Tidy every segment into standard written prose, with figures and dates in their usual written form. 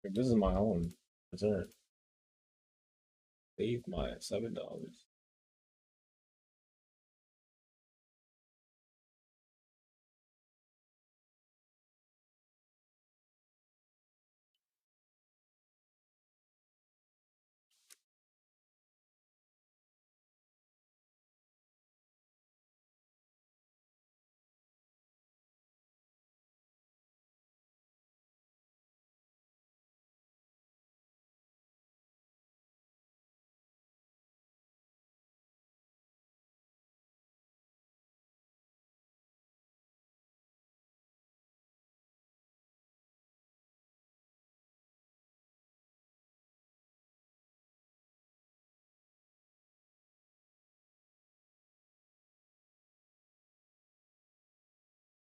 This is my own return. Save my $7.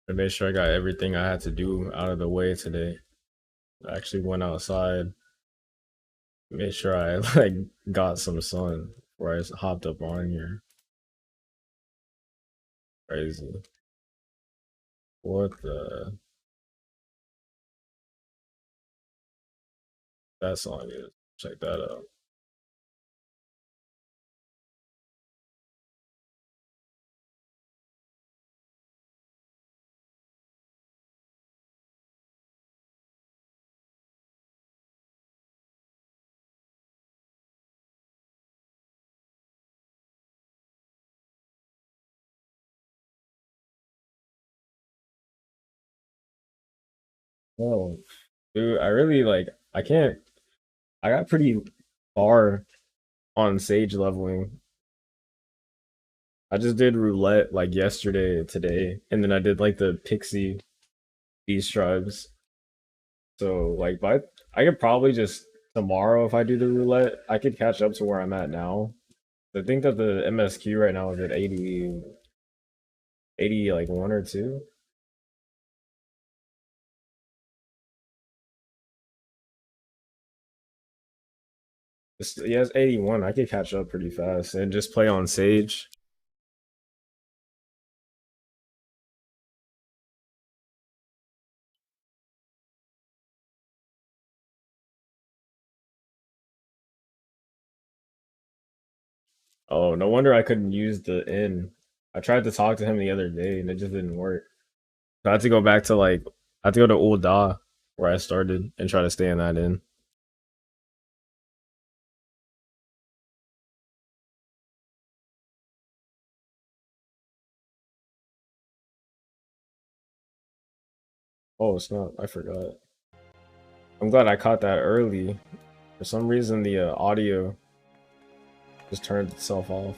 I made sure I got everything I had to do out of the way today. I actually went outside, made sure I like got some sun before I hopped up on here. Crazy. What the that song is? Check that out. Oh, dude, I really like. I can't. I got pretty far on sage leveling. I just did roulette like yesterday, and today, and then I did like the pixie beast tribes. So like, but I could probably just tomorrow if I do the roulette, I could catch up to where I'm at now. I think that the MSQ right now is at 80, 80 like one or two. Yeah, it's 81. I could catch up pretty fast and just play on Sage. Oh, no wonder I couldn't use the inn. I tried to talk to him the other day and it just didn't work. So I had to go back to like I had to go to Old Da where I started and try to stay in that inn. Oh snap, I forgot. I'm glad I caught that early. For some reason the audio just turned itself off.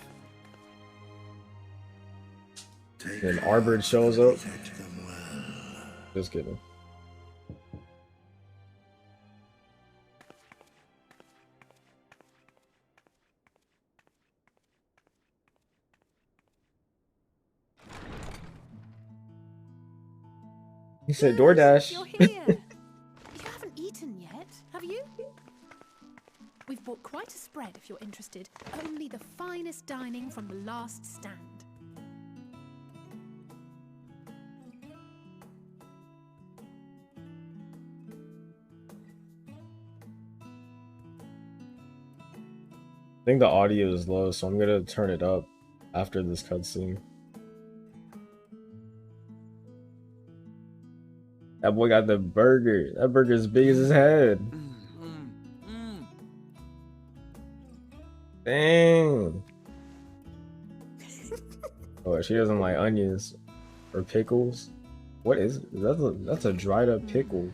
Then Arbord shows up. Just kidding. He said Good, DoorDash. you're here. You haven't eaten yet, have you? We've bought quite a spread if you're interested. Only the finest dining from the last stand. I think the audio is low, so I'm gonna turn it up after this cutscene. That boy got the burger. That burger is big as his head. Dang. Oh, she doesn't like onions or pickles. What is it? That's a dried up pickle.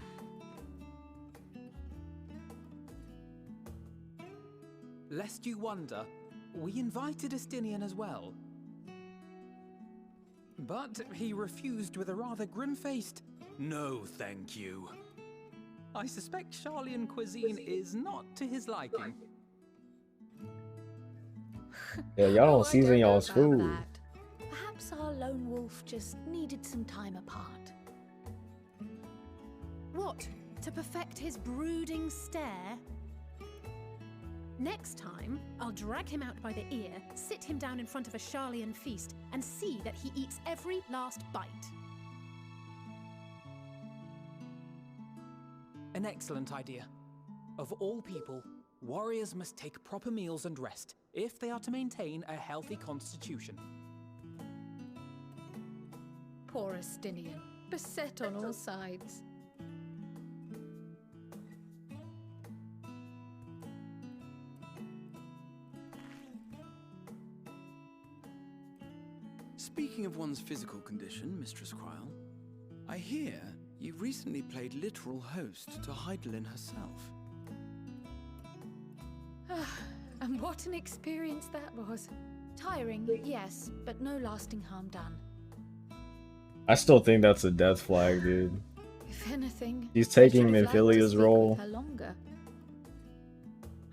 Lest you wonder, we invited Estinian as well. But he refused with a rather grim-faced, "No, thank you." I suspect Charlian cuisine is not to his liking. Yeah, y'all don't I season don't know y'all's about food. that. Perhaps our lone wolf just needed some time apart. What? To perfect his brooding stare? Next time, I'll drag him out by the ear, sit him down in front of a Charlian feast, and see that he eats every last bite. An excellent idea. Of all people, warriors must take proper meals and rest if they are to maintain a healthy constitution. Poor Estinian, beset on all sides. Speaking of one's physical condition, Mistress Cryle, I hear you recently played literal host to Heidelin herself. And what an experience that was. Tiring, yes, but no lasting harm done. I still think that's a death flag, dude. If anything, He's I taking should have liked to Minfilia's speak role. with her longer.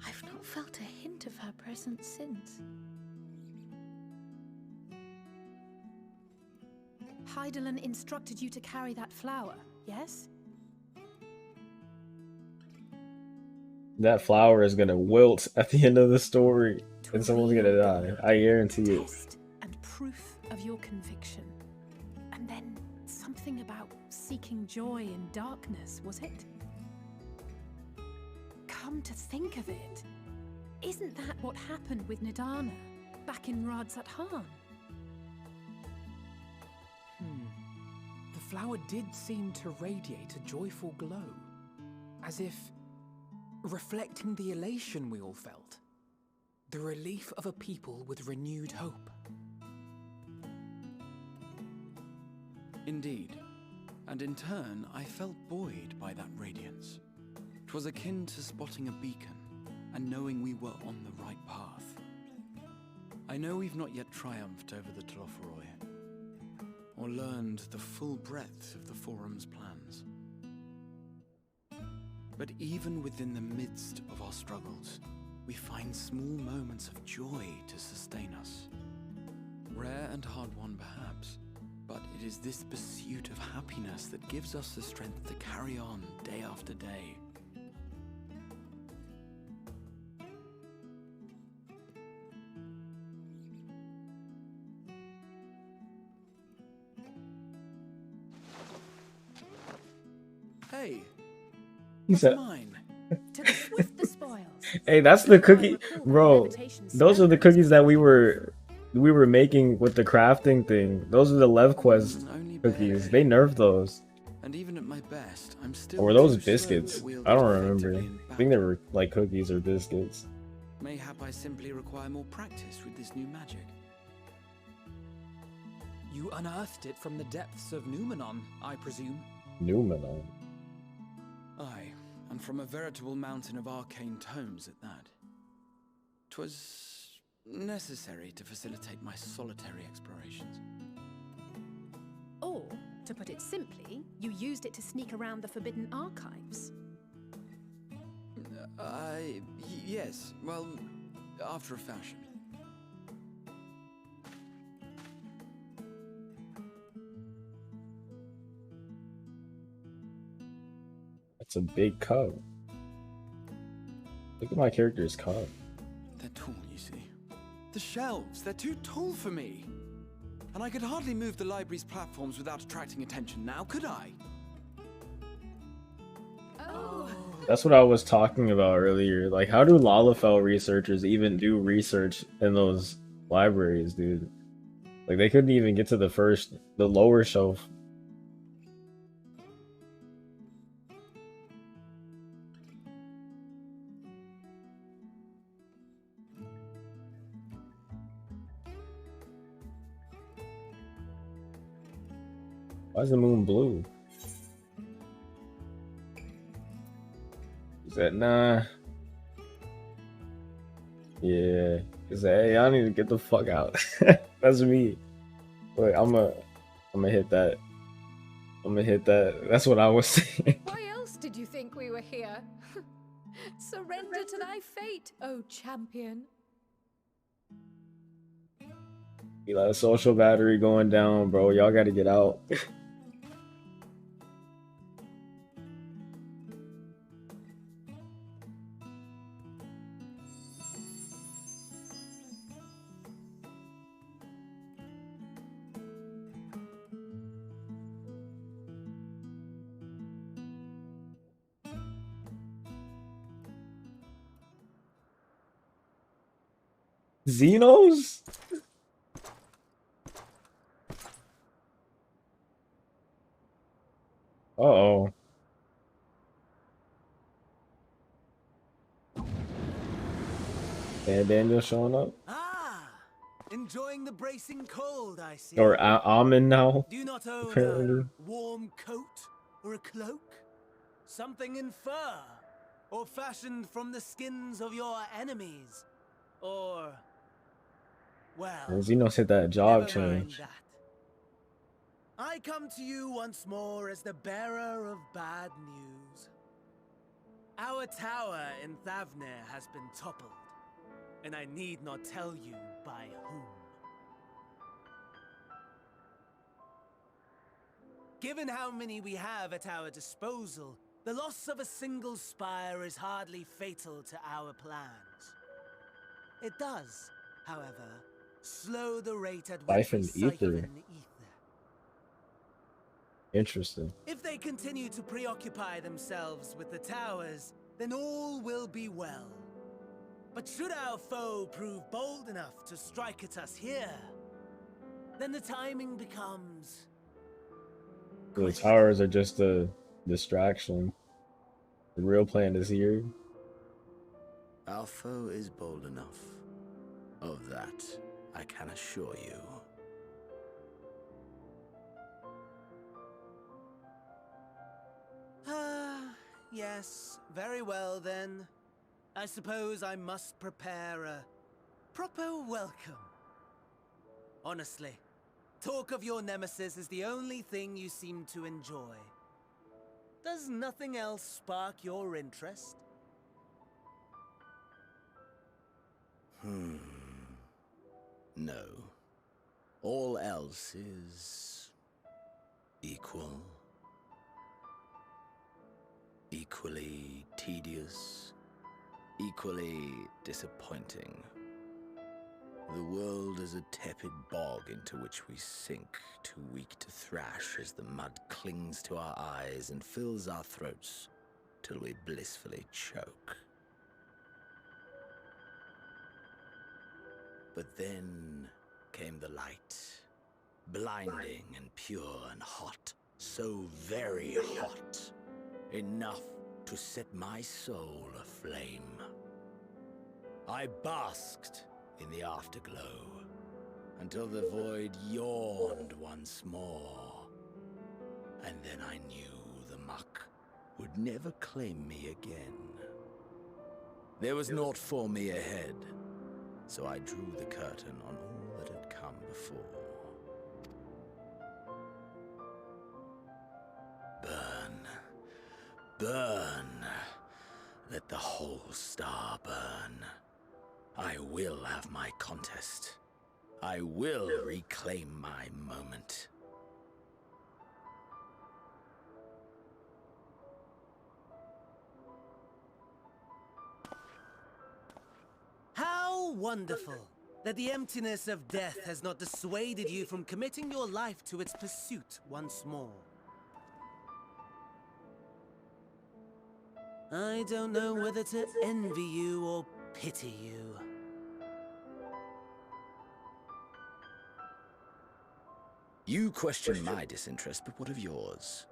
I've not felt a hint of her presence since. Heidelin instructed you to carry that flower, yes? That flower is gonna wilt at the end of the story, To and someone's reveal gonna die. God, I guarantee it. test and proof of your conviction. And then something about seeking joy in darkness, was it? Come to think of it, isn't that what happened with Nidana back in Radzat Han? The flower did seem to radiate a joyful glow, as if reflecting the elation we all felt, the relief of a people with renewed hope. Indeed, and in turn, I felt buoyed by that radiance. 'Twas akin to spotting a beacon and knowing we were on the right path. I know we've not yet triumphed over the Telophoroi, or learned the full breadth of the Forum's plans. But even within the midst of our struggles, we find small moments of joy to sustain us. Rare and hard-won perhaps, but it is this pursuit of happiness that gives us the strength to carry on day after day. Hey, He that's said, mine. To the swift the spoils. "Hey, that's the I cookie, recall that bro. levitation Those are the spell cookies that we were making with the crafting thing. Those are the LevQuest Only cookies. barely. They nerfed those. And even at my best, I'm still Or were those too slow biscuits? to wield I it don't remember. effectively in I think they battle. were like cookies or biscuits. Mayhap I simply require more practice with this new magic. You unearthed it from the depths of Numenon, I presume. Numenon. Aye, and from a veritable mountain of arcane tomes at that. 'Twas necessary to facilitate my solitary explorations. Or, to put it simply, you used it to sneak around the Forbidden Archives. Yes, well, after a fashion. That's a big cub. Look at my character's cub. They're tall, you see. The shelves, they're too tall for me. And I could hardly move the library's platforms without attracting attention now, could I? Oh, That's what I was talking about earlier. Like, how do Lalafell researchers even do research in those libraries, dude? Like, they couldn't even get to the lower shelf. Why is the moon blue? He said, nah. Yeah. He said, hey, I need to get the fuck out. That's me. Wait, I'm gonna hit that. I'm gonna hit that. That's what I was saying. why else did you think we were here? Surrender to thy fate, O champion. Be like, social battery going down, bro. Y'all gotta get out. Xenos? Uh-oh. And Daniel showing up. Ah, enjoying the bracing cold, I see. Or Almond now, Do you not own apparently. a warm coat or a cloak? Something in fur? Or fashioned from the skins of your enemies? Or... well, Xenos hit that jog never mind change. that. I come to you once more as the bearer of bad news. Our tower in Thavnir has been toppled, and I need not tell you by whom. Given how many we have at our disposal, the loss of a single spire is hardly fatal to our plans. It does, however, slow the rate at which we Siphon ether. siphon ether. Interesting. If they continue to preoccupy themselves with the towers, then all will be well. But should our foe prove bold enough to strike at us here, then the timing becomes... The towers are just a distraction. The real plan is here. Our foe is bold enough. Of that, I can assure you. Yes, very well then. I suppose I must prepare a proper welcome. Honestly, talk of your nemesis is the only thing you seem to enjoy. Does nothing else spark your interest? No. All else is... equal. Equally tedious. Equally disappointing. The world is a tepid bog into which we sink, too weak to thrash as the mud clings to our eyes and fills our throats till we blissfully choke. But then came the light, blinding and pure and hot, so very hot, enough to set my soul aflame. I basked in the afterglow until the void yawned once more, and then I knew the muck would never claim me again. There was naught for me ahead, so I drew the curtain on all that had come before. Burn, burn, let the whole star burn. I will have my contest. I will reclaim my moment. How wonderful that the emptiness of death has not dissuaded you from committing your life to its pursuit once more. I don't know whether to envy you or pity you. You question my disinterest, but what of yours?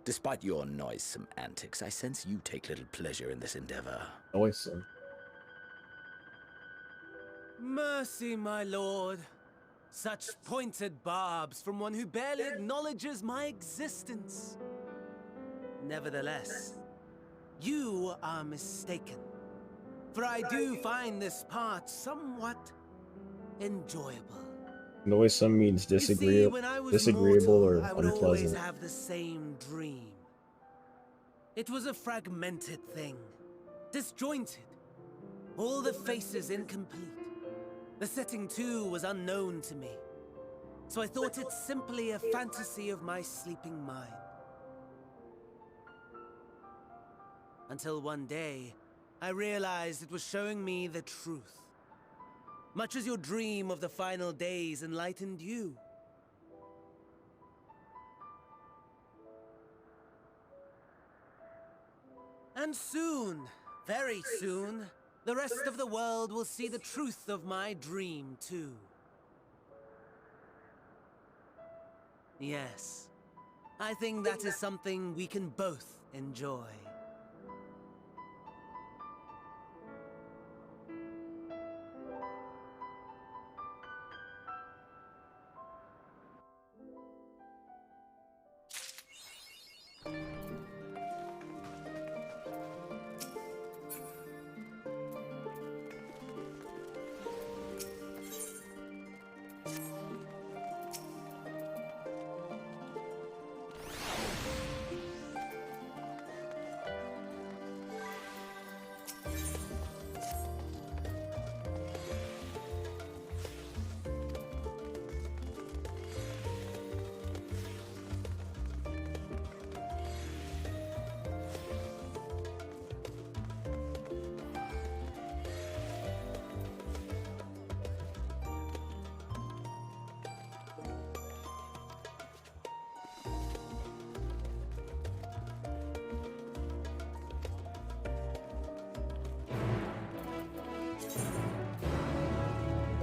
Despite your noisome antics, I sense you take little pleasure in this endeavor. Awesome. Mercy, my lord. Such pointed barbs from one who barely acknowledges my existence. Nevertheless, you are mistaken. For I do find this part somewhat enjoyable. Noisome means You see, disagreeable, when I was disagreeable mortal, or I would always unpleasant. have the same dream. It was a fragmented thing, disjointed, all the faces incomplete. The setting too was unknown to me, so I thought it simply a fantasy of my sleeping mind. Until one day, I realized it was showing me the truth. Much as your dream of the final days enlightened you. And soon, very soon, The rest of the world will see the truth of my dream, too. Yes, I think that is something we can both enjoy.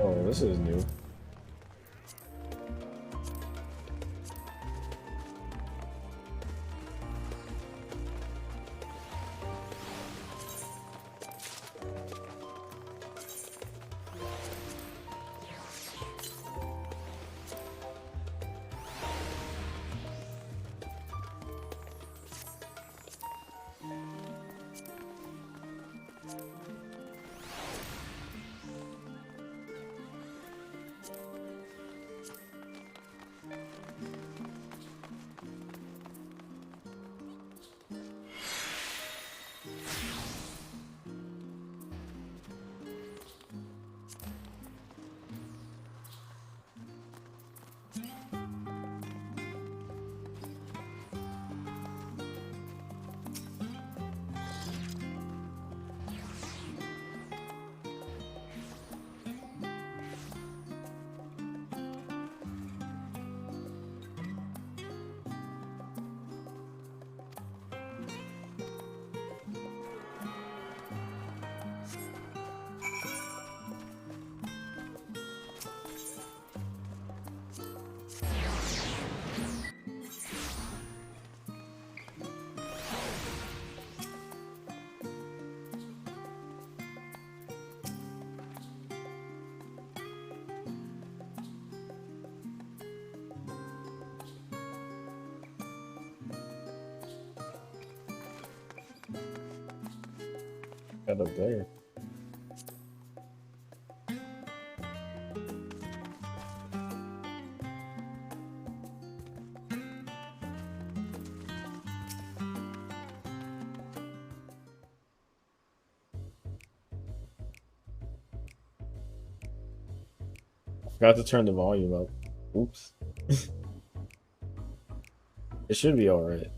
Oh, this is new. Got up there. Forgot to turn the volume up. Oops. It should be alright.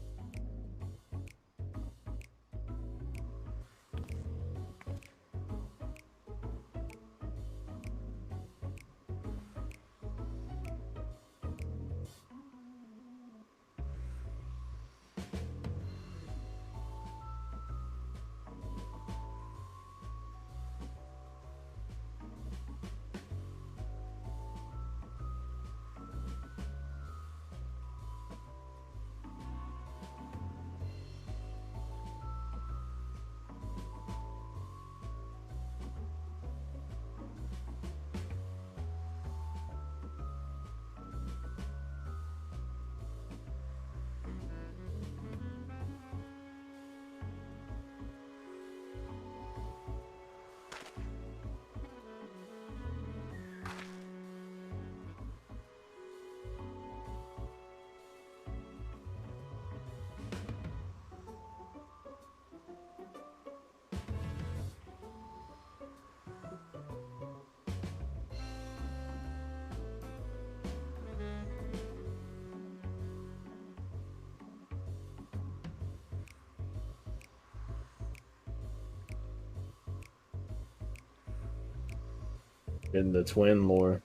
In the twin lore.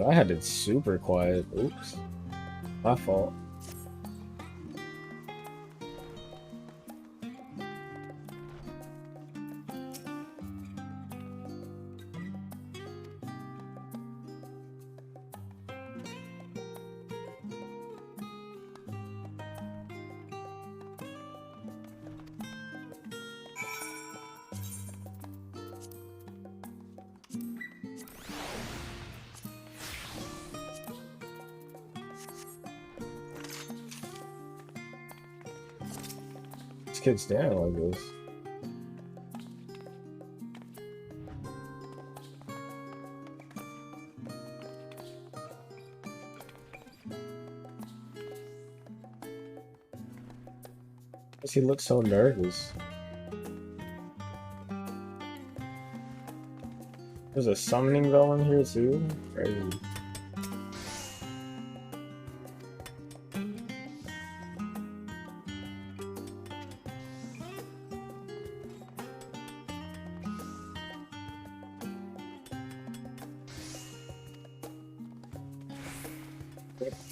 But I had it super quiet. Oops. My fault. This kid's down like this. Why does he look so nervous? There's a summoning bell in here too? Crazy.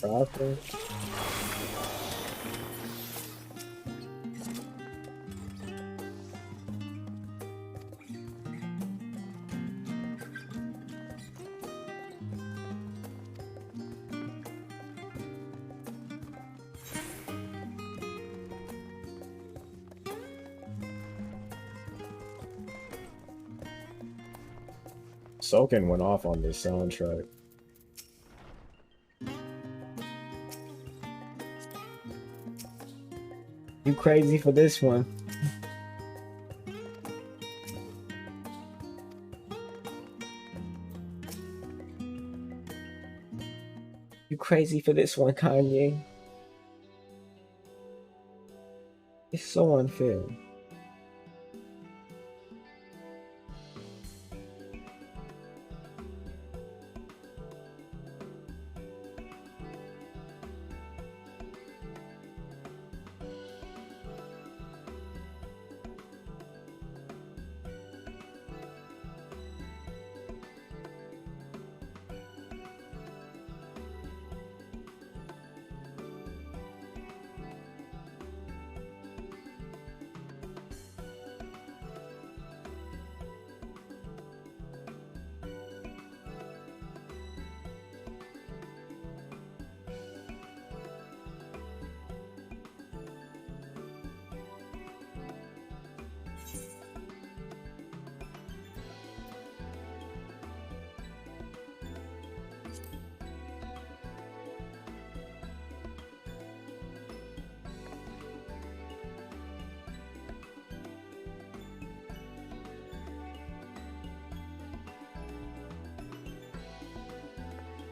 Proper. Soken went off on this soundtrack. You crazy for this one? You crazy for this one, Kanye? It's so unfair.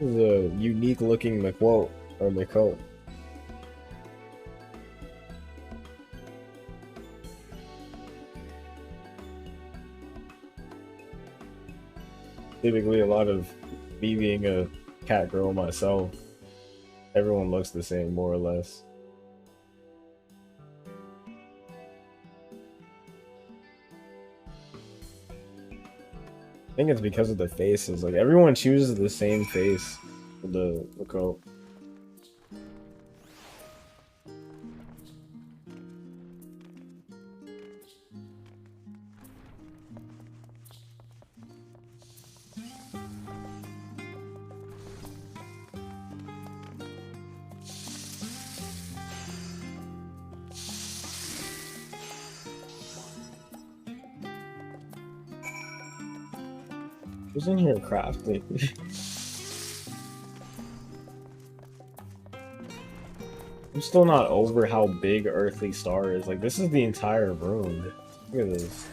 This is a unique looking McQuote or McCoat. Typically, a lot of me being a cat girl myself, everyone looks the same more or less. I think it's because of the faces. Like everyone chooses the same face for the coat. Who's in here crafting? I'm still not over how big Earthly Star is. Like, this is the entire room. Look at this.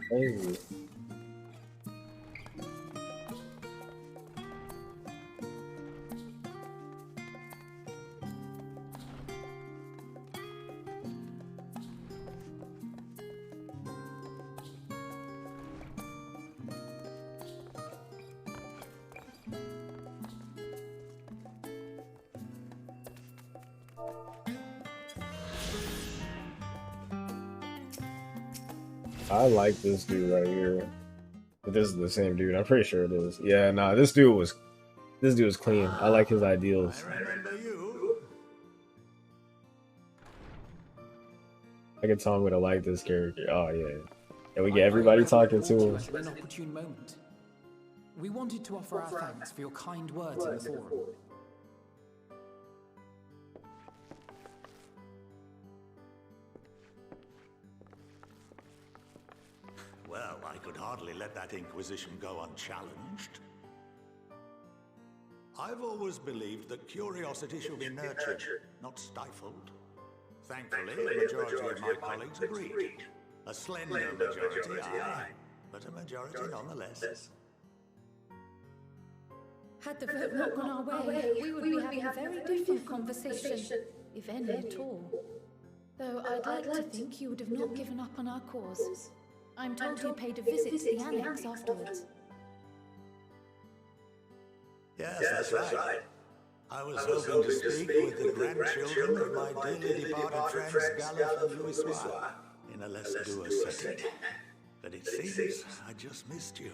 Crazy. I like this dude right here. But this is the same dude. I'm pretty sure it is. Yeah, nah, this dude was clean. I like his ideals. I remember you. I can tell him to like this character. Oh yeah. And we get everybody talking to him. At an opportune moment. We wanted to offer our thanks for your kind words in the forum. Well, I could hardly let that inquisition go unchallenged. I've always believed that curiosity should be nurtured, not stifled. Thankfully, a majority of my colleagues agreed. A slender majority, aye, but a majority nonetheless. Had the vote not gone our way, we would be having a very different conversation, if any at all. Though I'd like to think you would have not given up on our cause. I'm told you paid a visit to the annex afterwards. Yes, that's right. I was hoping to speak with the grandchildren of my dearly departed friends Gallup and Louisois in a less dour setting. But it seems I just missed you.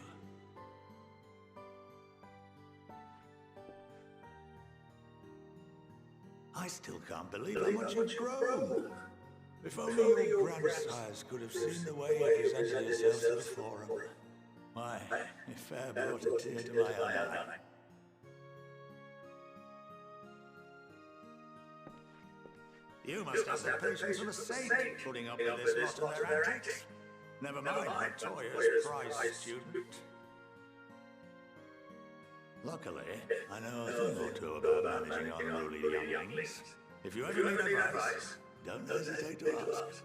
I still can't believe how much you've grown. If only your grandsires could have seen the way you presented yourselves to the forum. Why, it fair brought a tear to my eye. You must have the patience of a saint putting up with this lot of their antics. Never mind Victoria's prize student. Luckily, I know a thing or two about managing unruly younglings. If you ever need advice, don't hesitate to ask.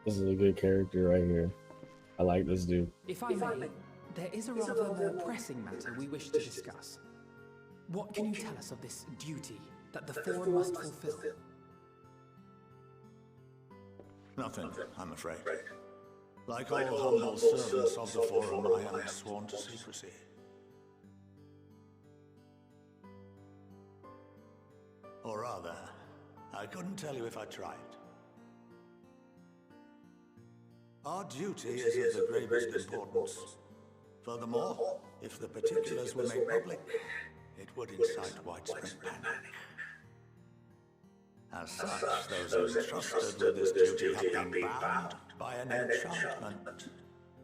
This is a good character right here. I like this dude. If I may, there is a rather more pressing matter we wish to discuss. What can you tell us of this duty that the Forum must fulfill? Nothing, I'm afraid. Like all humble servants of the Forum, I am sworn to secrecy. Or rather, I couldn't tell you if I tried. Our duty is of the gravest importance. Furthermore, if the particulars were made public, it would incite widespread panic. As such, those entrusted with this duty have been bound by an enchantment,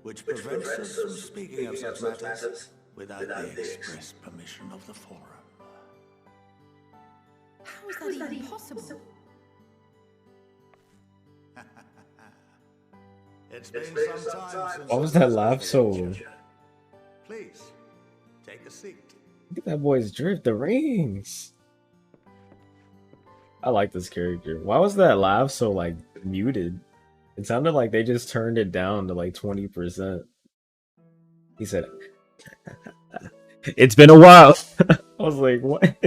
which prevents us from speaking of such matters without the express permission of the Forum. How is that even possible? It's been some time since... Why was that laugh so... Please, take a seat. Look at that boy's drift, the rings. I like this character. Why was that laugh so, like, muted? It sounded like they just turned it down to, like, 20%. He said, it's been a while. I was like, what?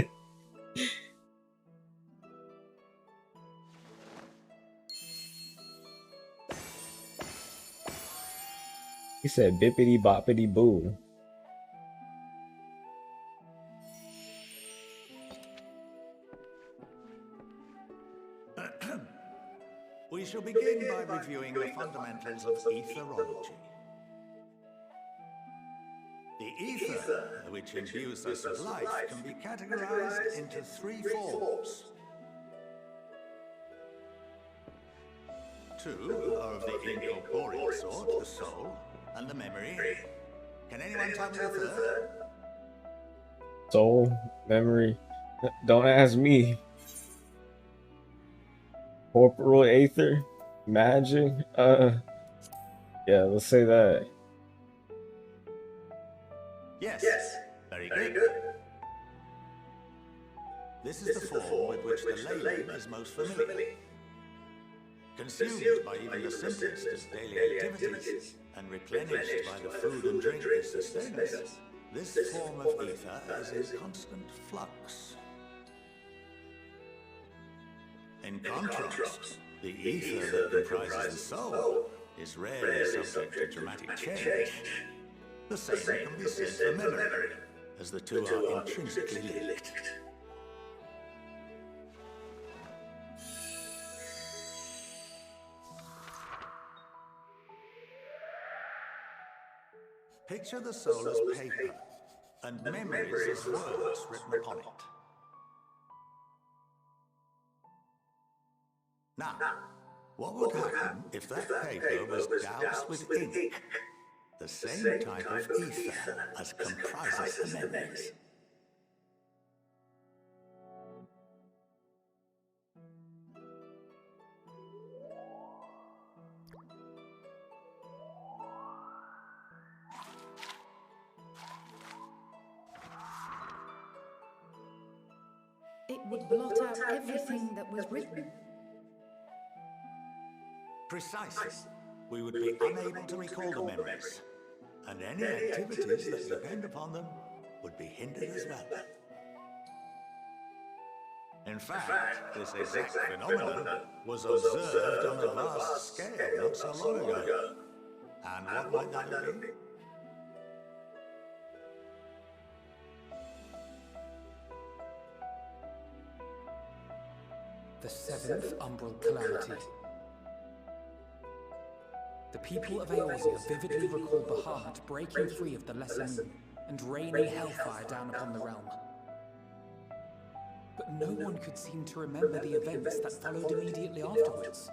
He said, bippity boppity boo. We shall begin by reviewing the fundamentals of etherology. The ether, which imbues us with life, can be categorized into three forms. Two are of the incorporeal sort, the soul, and the memory. Can anyone tell me the third? Soul, memory. Don't ask me. Corporal aether, magic. Yeah, let's say that. Yes. Very good. This is the form with which the layman is most familiar. Consumed by even the simplest of daily activities, and replenished by the food and drink that sustain us, this form of ether is in constant flux. In contrast, the ether that comprises the soul is rarely subject to dramatic change. The same can be said for memory, as the two are intrinsically linked. Picture the soul as paper, and memories as words written upon it. Now, what would happen if that paper was doused with ink, the same type of ether as comprises the memories? It would blot out everything that was written. Precisely. We would be unable to recall the memories, and any activities that depend upon them would be hindered as well. In fact, this exact phenomenon was observed on a vast scale not so long ago. And what might that have been? The seventh umbral calamity. The people of Eorzea vividly recall Bahamut breaking free of the Lesser Moon and raining hellfire down upon the realm. But no one could seem to remember the events that followed immediately afterwards.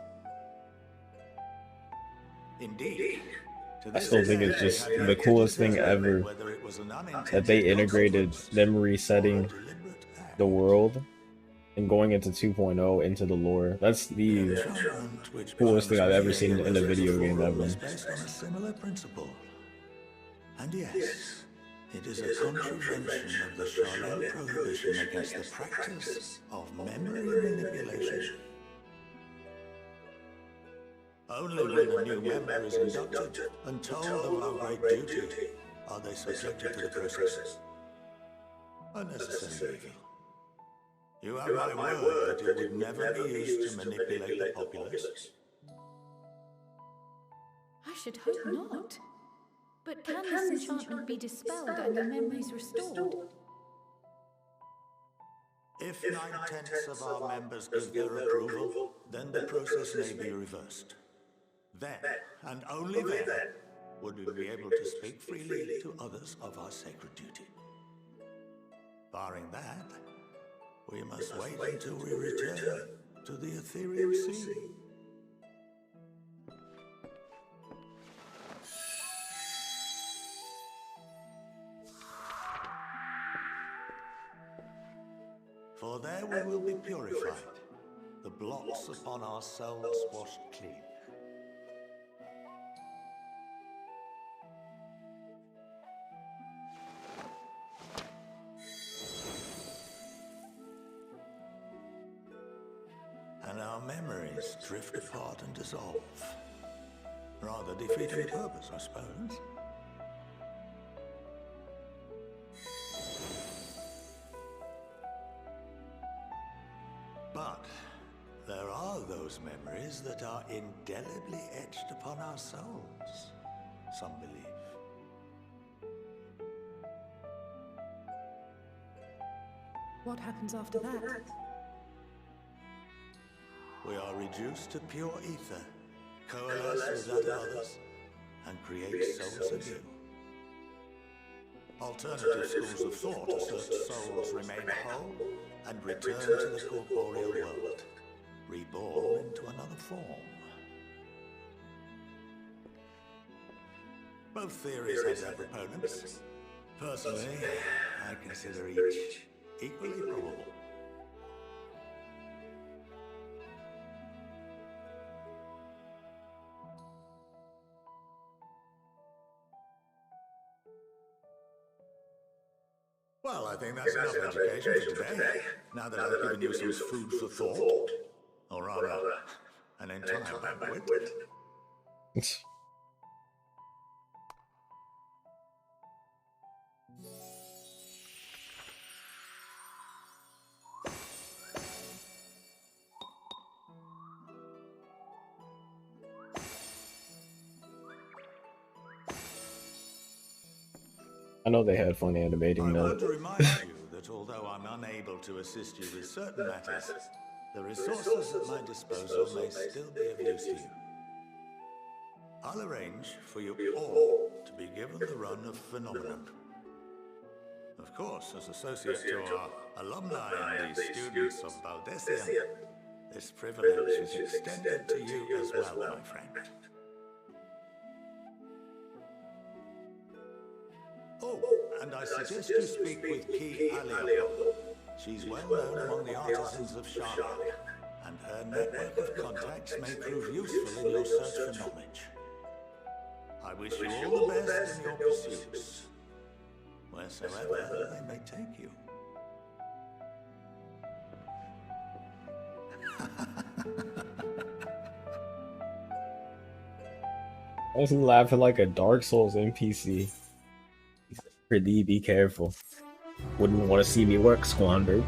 Indeed. I still think it's just the coolest thing ever that they integrated them resetting the world and going into 2.0 into the lore. That's the coolest thing I've ever seen in a video game ever. Based on a similar principle. And yes, it is a contravention of the Charlene prohibition against the practice of memory manipulation. Only when a new member is inducted and told of our great duty are they subjected to the process. Unnecessary evil. You have my word that it would never be used to manipulate the populace. I should hope not. But can this enchantment be dispelled and your memories restored? If 9/10 of our members give their approval, then the process may be reversed. Then, and only then, would we be able to speak freely to others of our sacred duty. Barring that, we must wait until we return to the Ethereal Sea. For there we will be purified, the blots upon our souls washed clean. And our memories drift apart and dissolve. Rather defeating the purpose, I suppose. But there are those memories that are indelibly etched upon our souls, some believe. What happens after that? We are reduced to pure ether, coalesce with that of others, and create souls anew. Alternative schools of thought assert souls remain whole and return to the corporeal world, reborn into another form. Both theories have their proponents. Personally, I consider each equally probable. Well, I think that's enough education for today. Now that I've given you some food for thought, or rather, an entire banquet. I know they had fun animating I that. want to remind you that although I'm unable to assist you with certain matters, the resources at my disposal may still be of use to you. I'll arrange for you all to be given the run of Phenomenon. Of course, as associate to our alumni and the students of Valdesian, this privilege is extended to you as well, my friend. Oh, and I suggest you speak with Key Aliapol. She's well known among the artisans of Charlotte, and her network of contacts may prove useful in your search for knowledge. I wish you all the best in your pursuits, wheresoever they may take you. I was laughing like a Dark Souls NPC. Pretty, be careful. Wouldn't want to see me work squandered.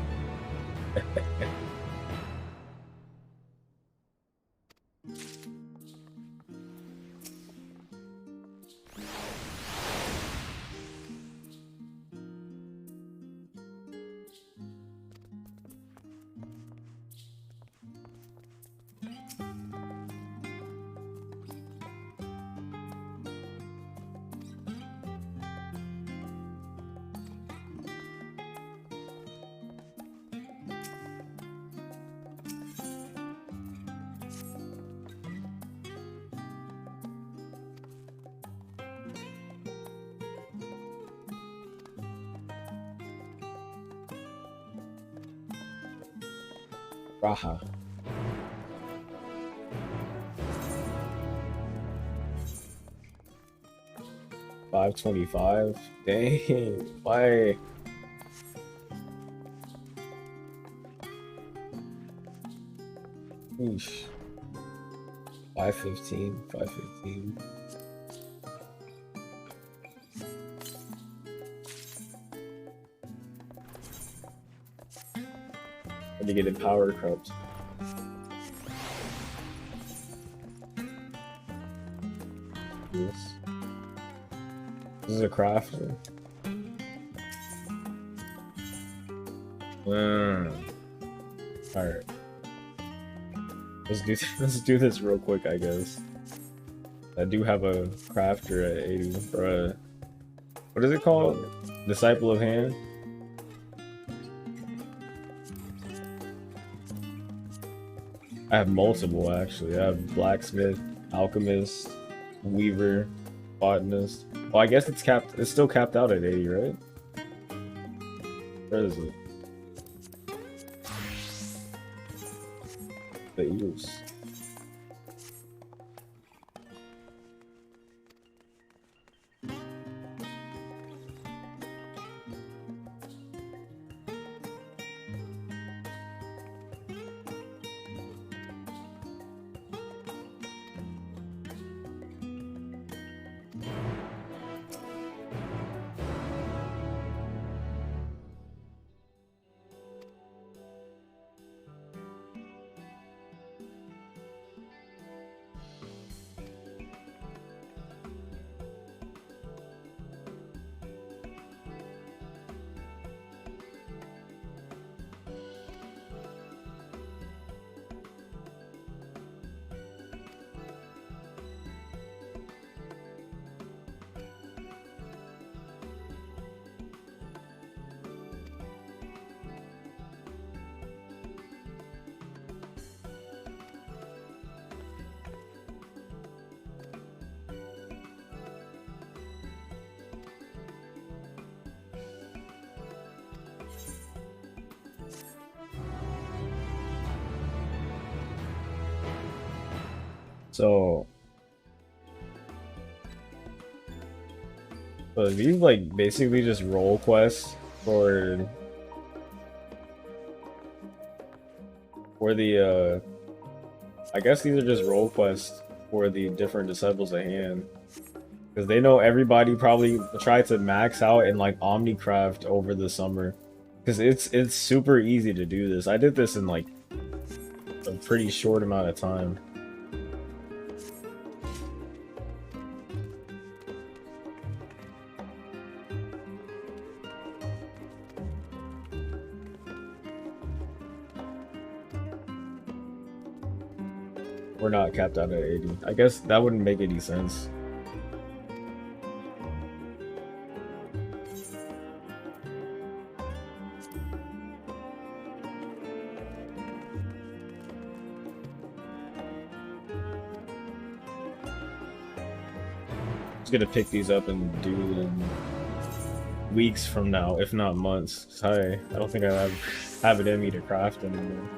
Raha. $5.25. Dang, why? Eesh. $5.15. When you get a power corrupt. Yes. This is a crafter. Alright. Let's do this real quick, I guess. I do have a crafter at 80, or what is it called? Disciple of Hand? I have multiple actually. I have blacksmith, alchemist, weaver, botanist. Well, I guess it's capped. It's still capped out at 80, right? Where is it? The ears. So these like basically just role quests for the I guess these are just role quests for the different disciples of hand, because they know everybody probably tried to max out in like Omnicraft over the summer, because it's super easy to do this. I did this in like a pretty short amount of time. We're not capped out at 80. I guess that wouldn't make any sense. just gonna pick these up and do them weeks from now, if not months. I don't think I have it in me to craft anymore.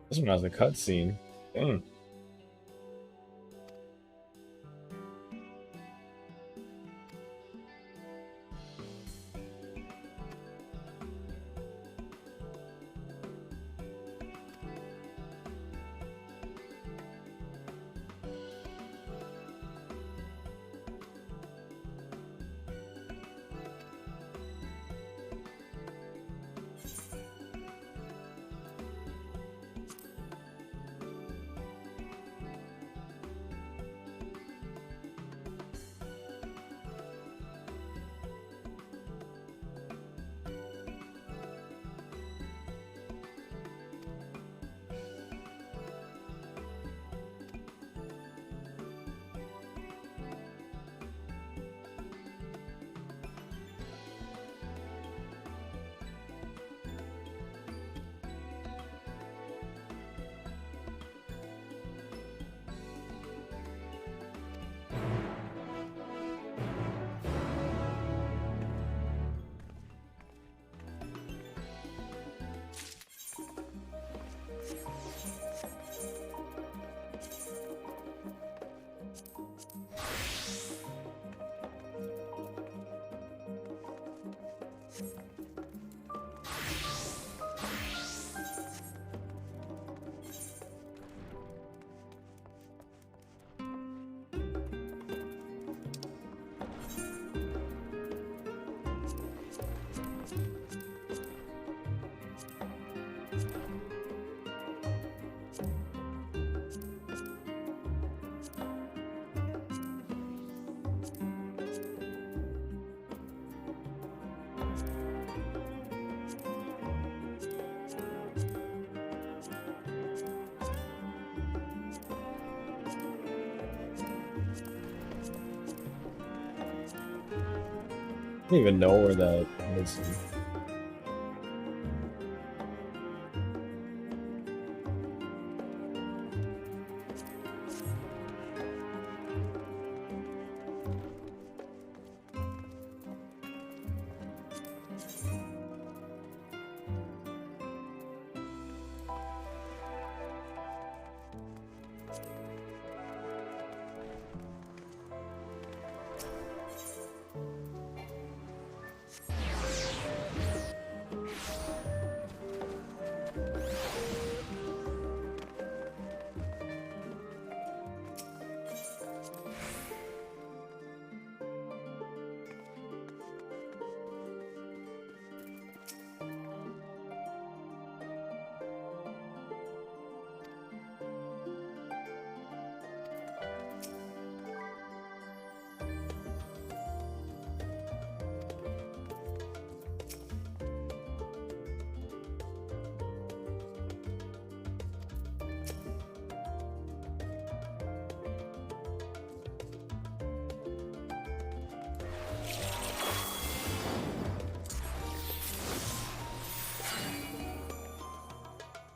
This one has a cutscene. Dang. I don't even know where that is.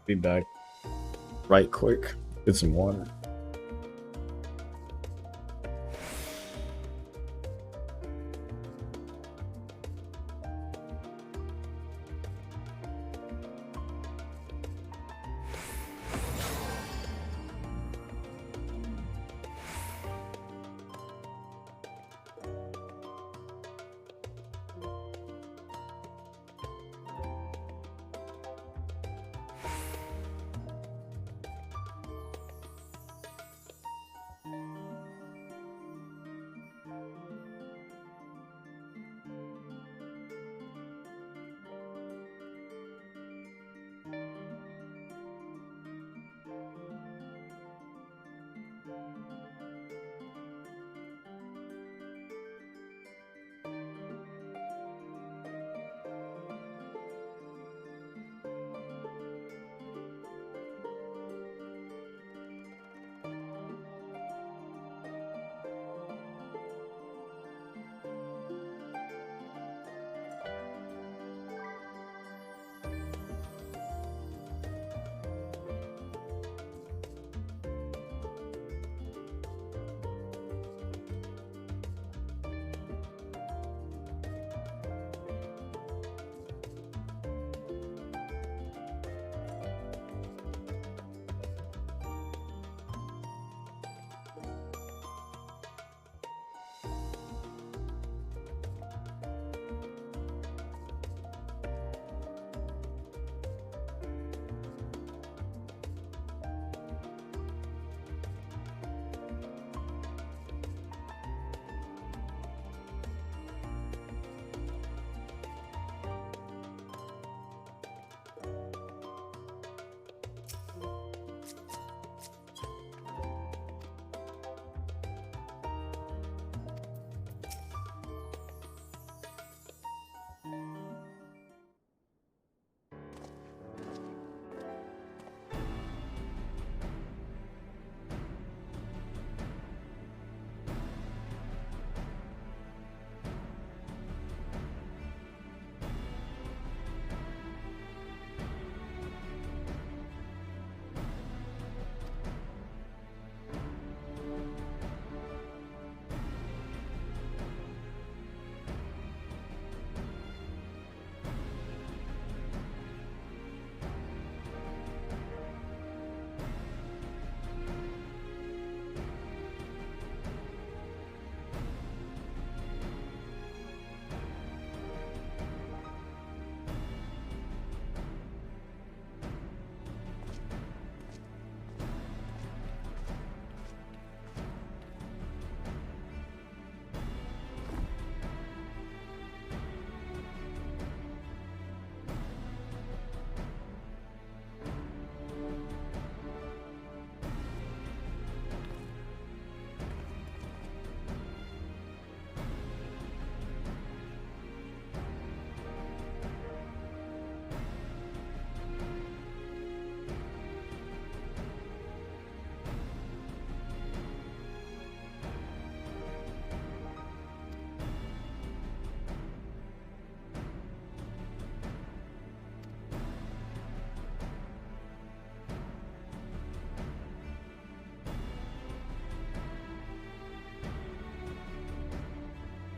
Be back right quick. Get some water.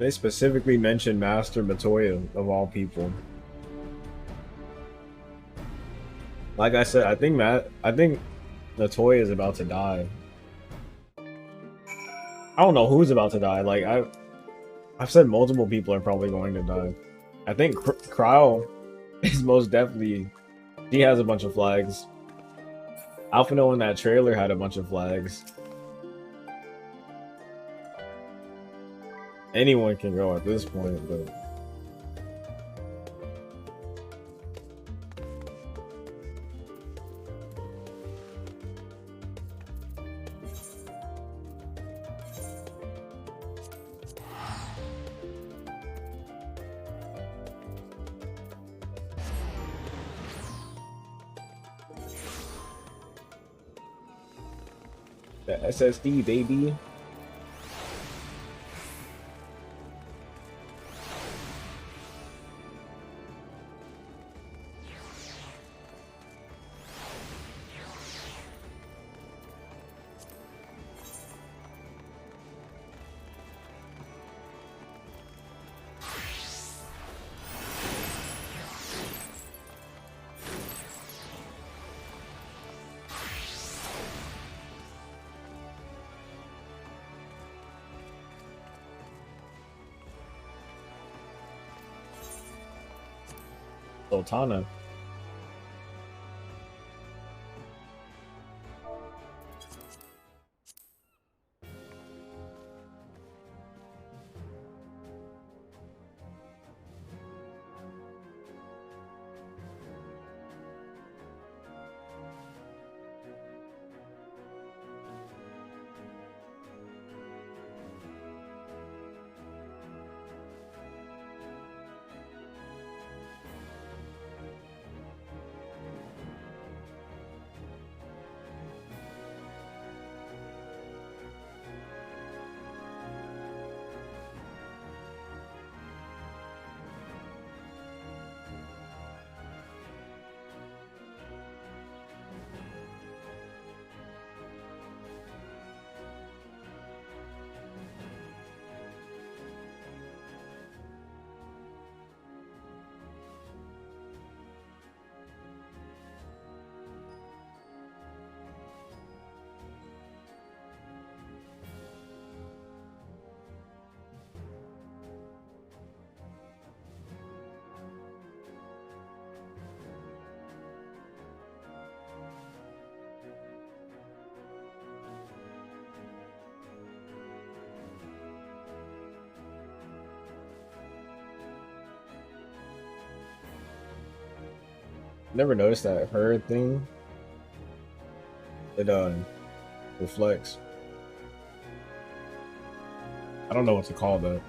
They specifically mentioned Master Matoya of all people. Like I said, I think Matoya is about to die. I don't know who's about to die. Like I've said multiple people are probably going to die. I think Kryle is most definitely. He has a bunch of flags. Alphino in that trailer had a bunch of flags. Anyone can go at this point, but the SSD baby. Sultana. Never noticed that her thing. It reflects. I don't know what to call that.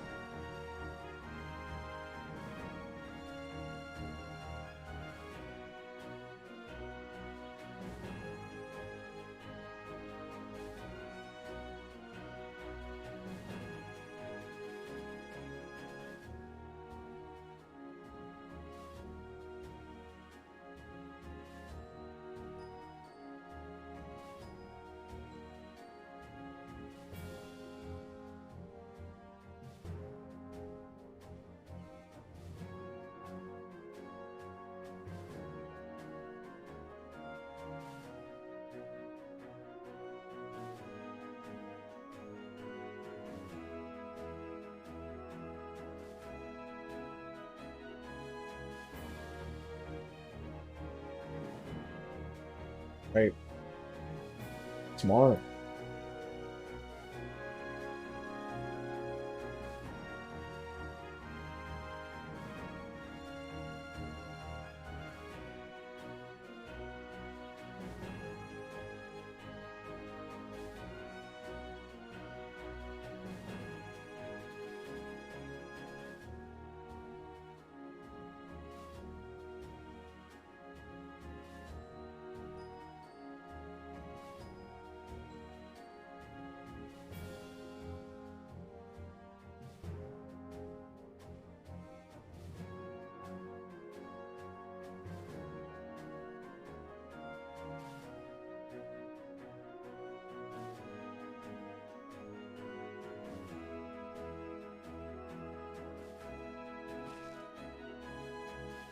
Right. Smart.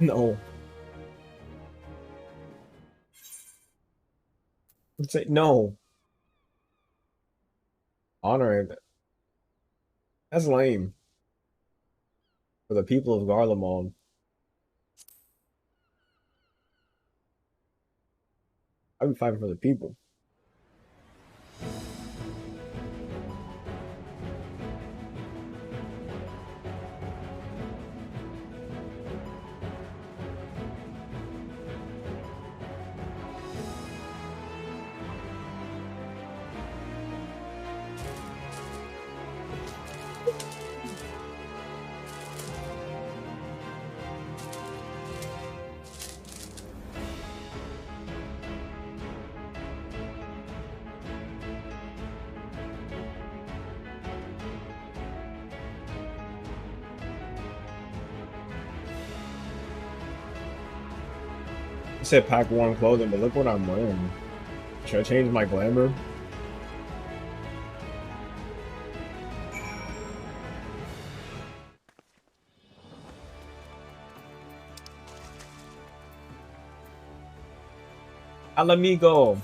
No. Say no. Honor it. That's lame. For the people of Garlemald. I'd be fighting for the people. I said pack warm clothing, but look what I'm wearing. Should I change my glamour? Al amigo.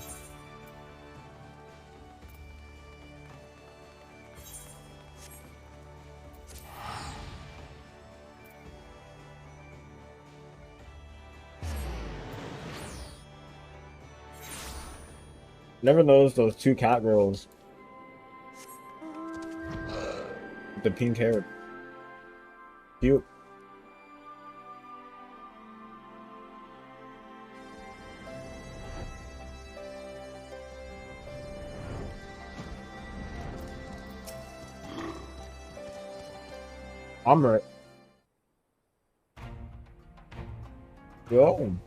Never noticed those two cat girls with the pink hair. Cute. I'm right. Yo.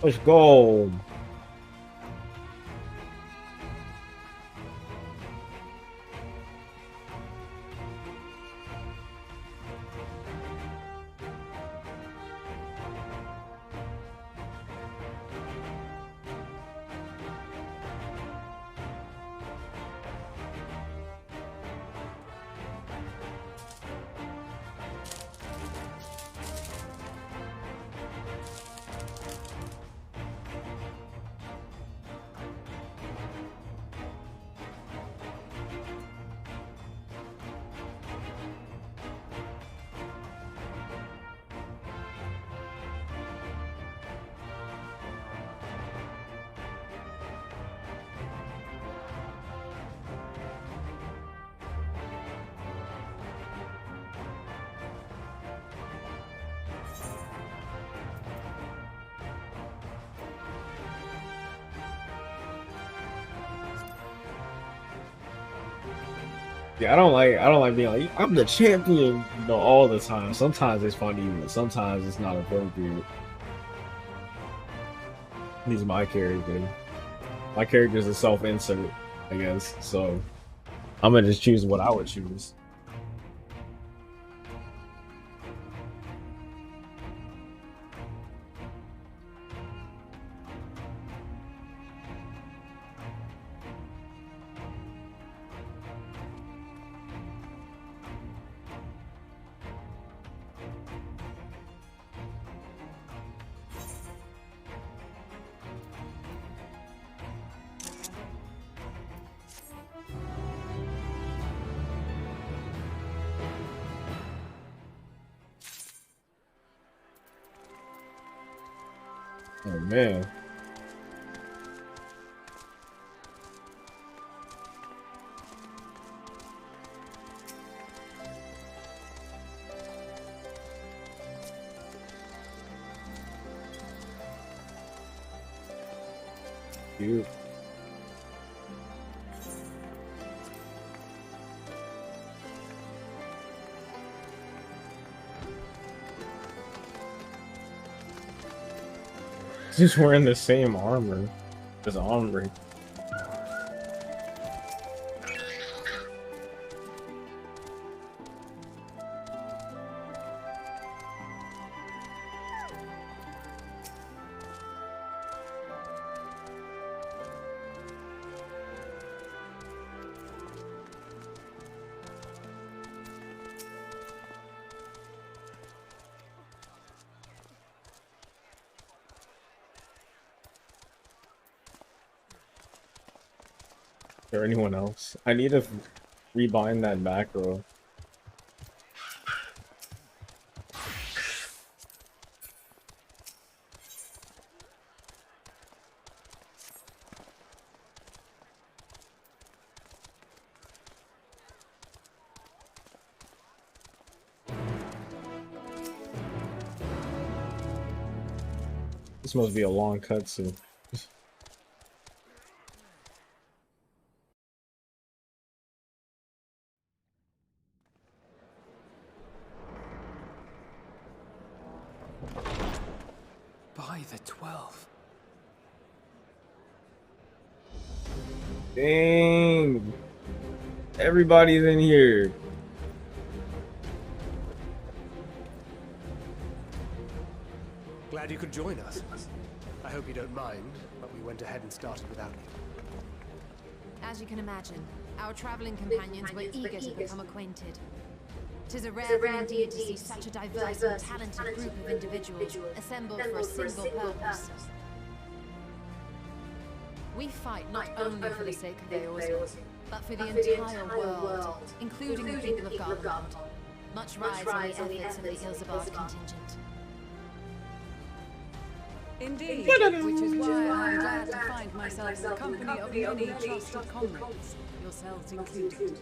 Let's go. Yeah, I don't like being like I'm the champion, you know, all the time. Sometimes it's funny, but sometimes it's not appropriate. He's my character. My character's a self-insert, I guess. So I'm gonna just choose what I would choose. Oh man. Cute. Just wearing the same armor. Just armor. Or anyone else? I need to rebind that back row. This must be a long cutscene. By the 12. Dang! Everybody's in here. Glad you could join us. I hope you don't mind, but we went ahead and started without you. As you can imagine, our traveling companions were eager to become acquainted. 'Tis a rare thing indeed to see such a diverse and talented group of individuals assembled for a single purpose. We fight not only for the sake of Eorzea, but for the entire world, including the people of Garlemald. Much rise on the efforts of the Ilsabard contingent. Indeed, which is why I'm glad to find myself in the company of many trusted comrades, yourselves included.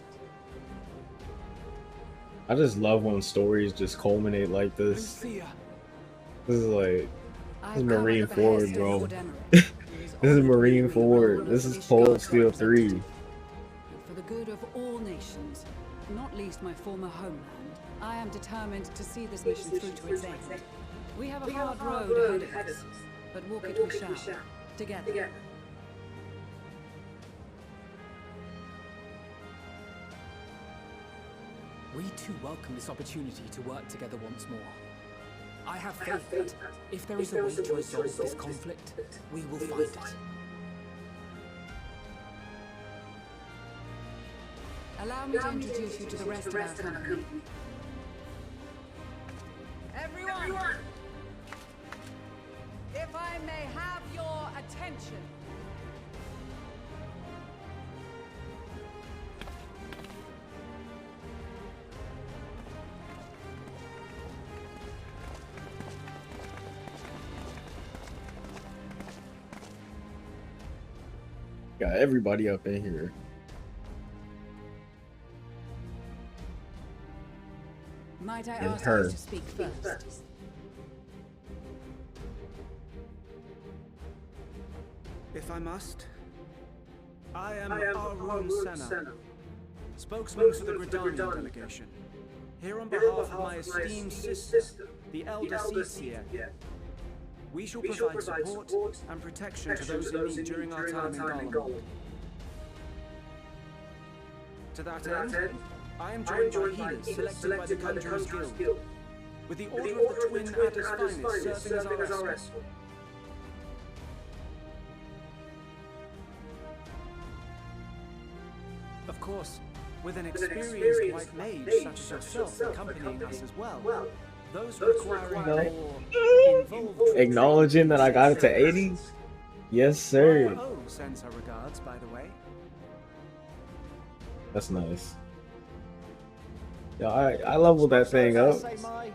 I just love when stories just culminate like this. Lucia. This is like, this is Marine I've Forward, covered the bro. Lord Emery. This is Marine Forward. This is Cold Steel 3. For the good of all nations, not least my former homeland, I am determined to see this mission through to its end. We have a hard road ahead of us, but walk it we shall, together. We too welcome this opportunity to work together once more. I have faith that if there is a way to resolve this conflict, we will find it. Allow me to introduce you to the rest of our company. Everyone! If I may have your attention. Got everybody up in here. Might I And ask her. you to speak first? If I must, I am Arun Senna, spokesman for the Gridanian delegation, here on behalf of my esteemed sister, the Elder Seedseer. We shall provide support and protection to those in need during our time in Garlemald. To that end, I am joined by healers selected by the Conjurer's Guild, with the Order of the Twin Adder's Finest serving as our escort. Of course, with an experienced white mage such as yourself accompanying us as well, those requiring more involved Acknowledging that I got it to 80? Yes, sir. Oh, sends her regards, by the way. That's nice. Yeah, I leveled that thing up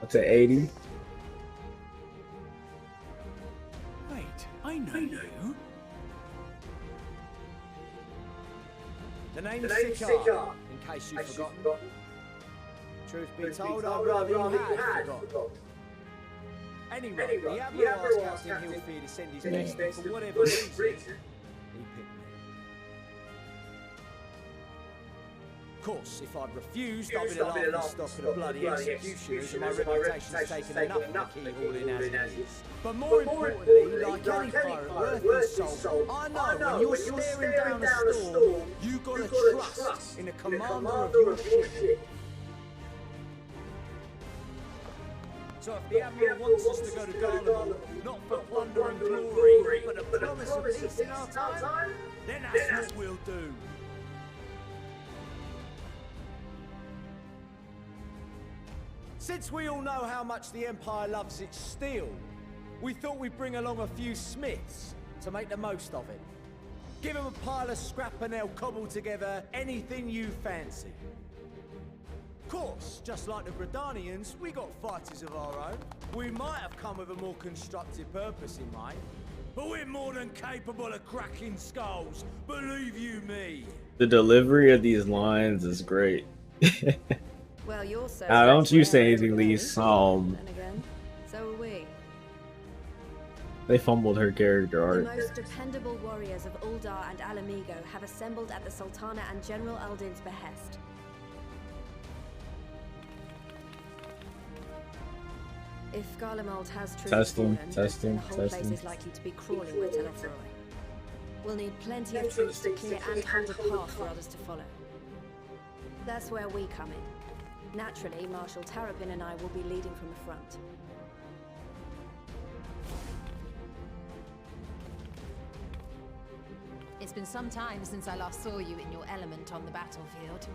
to 80. Wait. I know you. The name's Sikar, in case you've forgotten. Truth be told, I'd rather you had forgotten. Anyway, the Admiral asked Captain Hillfield to send his best, and for whatever reason, he picked me. Of course, if I'd refused, I'd be the laughing stock of the bloody executioners, and my reputation's taken enough of the keyhauling as it is. But more importantly, like any pirate worth his salt, I know when you're staring down a storm, you gotta trust in the commander of your ship. So if the Admiral wants us to go to Garlemald, not for plunder and glory, but a promise of peace in our time, then that's what we'll do. Since we all know how much the Empire loves its steel, we thought we'd bring along a few smiths to make the most of it. Give them a pile of scrap and they'll cobble together anything you fancy. Of course, just like the Gridanians, we got fighters of our own. We might have come with a more constructive purpose in mind, but we're more than capable of cracking skulls, believe you me. The delivery of these lines is great. Well, you're so Don't you say rare anything, Lee. and again, so are we. They fumbled her character The art. most dependable warriors of Uldar and Alamigo have assembled at the Sultana and General Aldin's behest. If Garlemald has truly fallen, then the whole place is likely to be crawling with Telethroi. We'll need plenty of troops to clear and hold a path for others to follow. That's where we come in. Naturally, Marshal Tarapin and I will be leading from the front. It's been some time since I last saw you in your element on the battlefield.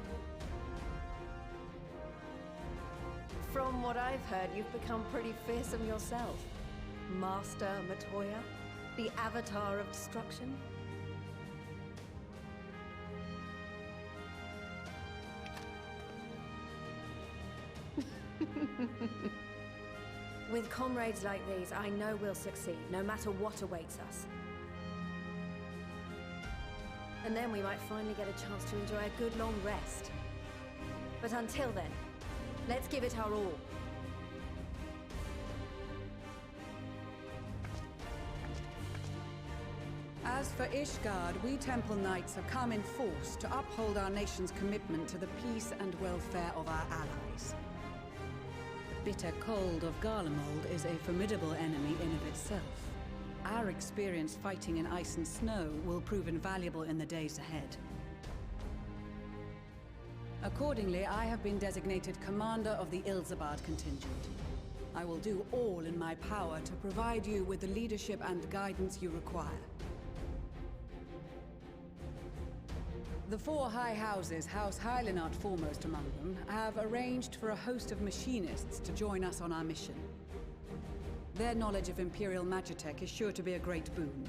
From what I've heard, you've become pretty fearsome yourself. Master Matoya, the Avatar of Destruction. With comrades like these, I know we'll succeed, no matter what awaits us. And then we might finally get a chance to enjoy a good long rest. But until then, let's give it our all. As for Ishgard, we Temple Knights have come in force to uphold our nation's commitment to the peace and welfare of our allies. The bitter cold of Garlemald is a formidable enemy in of itself. Our experience fighting in ice and snow will prove invaluable in the days ahead. Accordingly, I have been designated commander of the Ilzabard contingent. I will do all in my power to provide you with the leadership and guidance you require. The four high houses, House Hylinart foremost among them, have arranged for a host of machinists to join us on our mission. Their knowledge of Imperial Magitech is sure to be a great boon.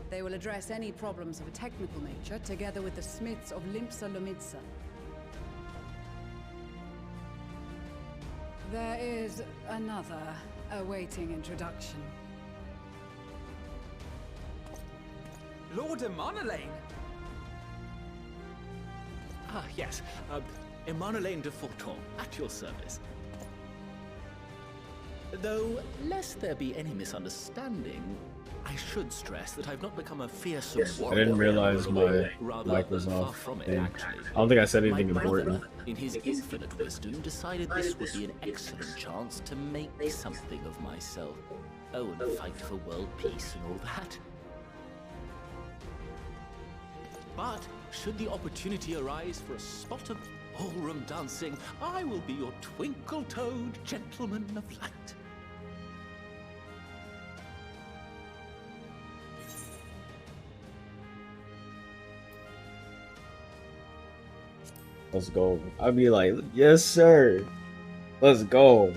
They will address any problems of a technical nature, together with the smiths of Limpsa Lomitsa. There is another awaiting introduction. Lord Emanolaine! Ah, yes. Emanolaine de Forton, at your service. Though, lest there be any misunderstanding, I should stress that I've not become a fearsome warrior. I didn't realize my mic was far off. from it, I actually. don't think I said anything My important. brother, in his infinite wisdom, decided this would be an excellent chance to make something of myself. Oh, and fight for world peace and all that. But should the opportunity arise for a spot of ballroom dancing, I will be your twinkle-toed gentleman of light. Let's go. I'd be like, yes, sir. Let's go.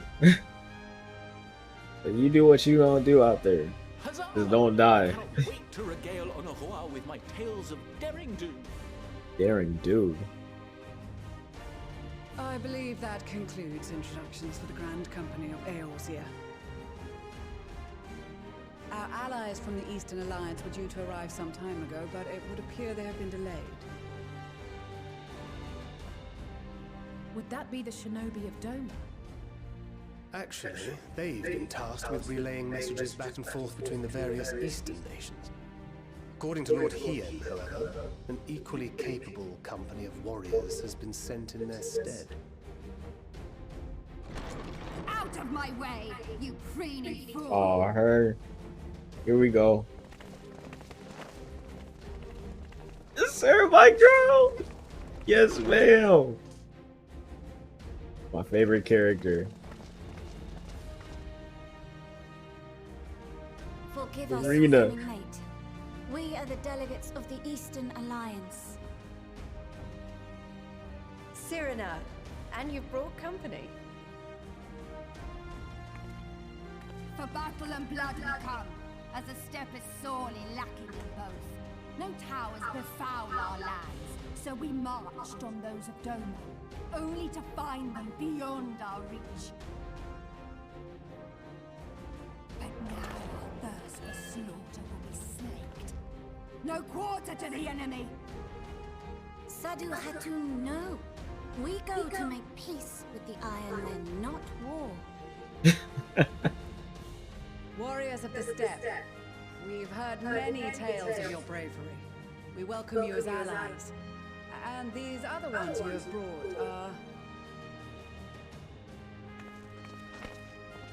You do what you gonna do out there. Huzzah! Just don't die. I cannot wait to regale Honohua with my tales of daring do. Daring dude. I believe that concludes introductions for the Grand Company of Eorzea. Our Allies from the Eastern Alliance were due to arrive some time ago, but it would appear they have been delayed. Would that be the shinobi of Doma? Actually, they've been tasked with relaying messages back and forth between the various Eastern nations. According to Lord Hien, however, an equally capable company of warriors has been sent in their stead. Out of my way, you preening fool! Oh, her. Here we go. Yes, sir, my girl. Yes, ma'am. My favorite character. Forgive us for Arena. coming late. We are the delegates of the Eastern Alliance. Cyrena, and you've brought company. For battle and blood we come, as a step is sorely lacking in both. No towers befoul our lands, so we marched on those of Doma, only to find them beyond our reach. But now our thirst for slaughter will be slaked. No quarter to the enemy! Sadu Hatun, no. We go to make peace with the Iron Men, not war. Warriors of the Steppe, we've heard many tales of your bravery. We welcome you as allies. And these other ones you have brought are...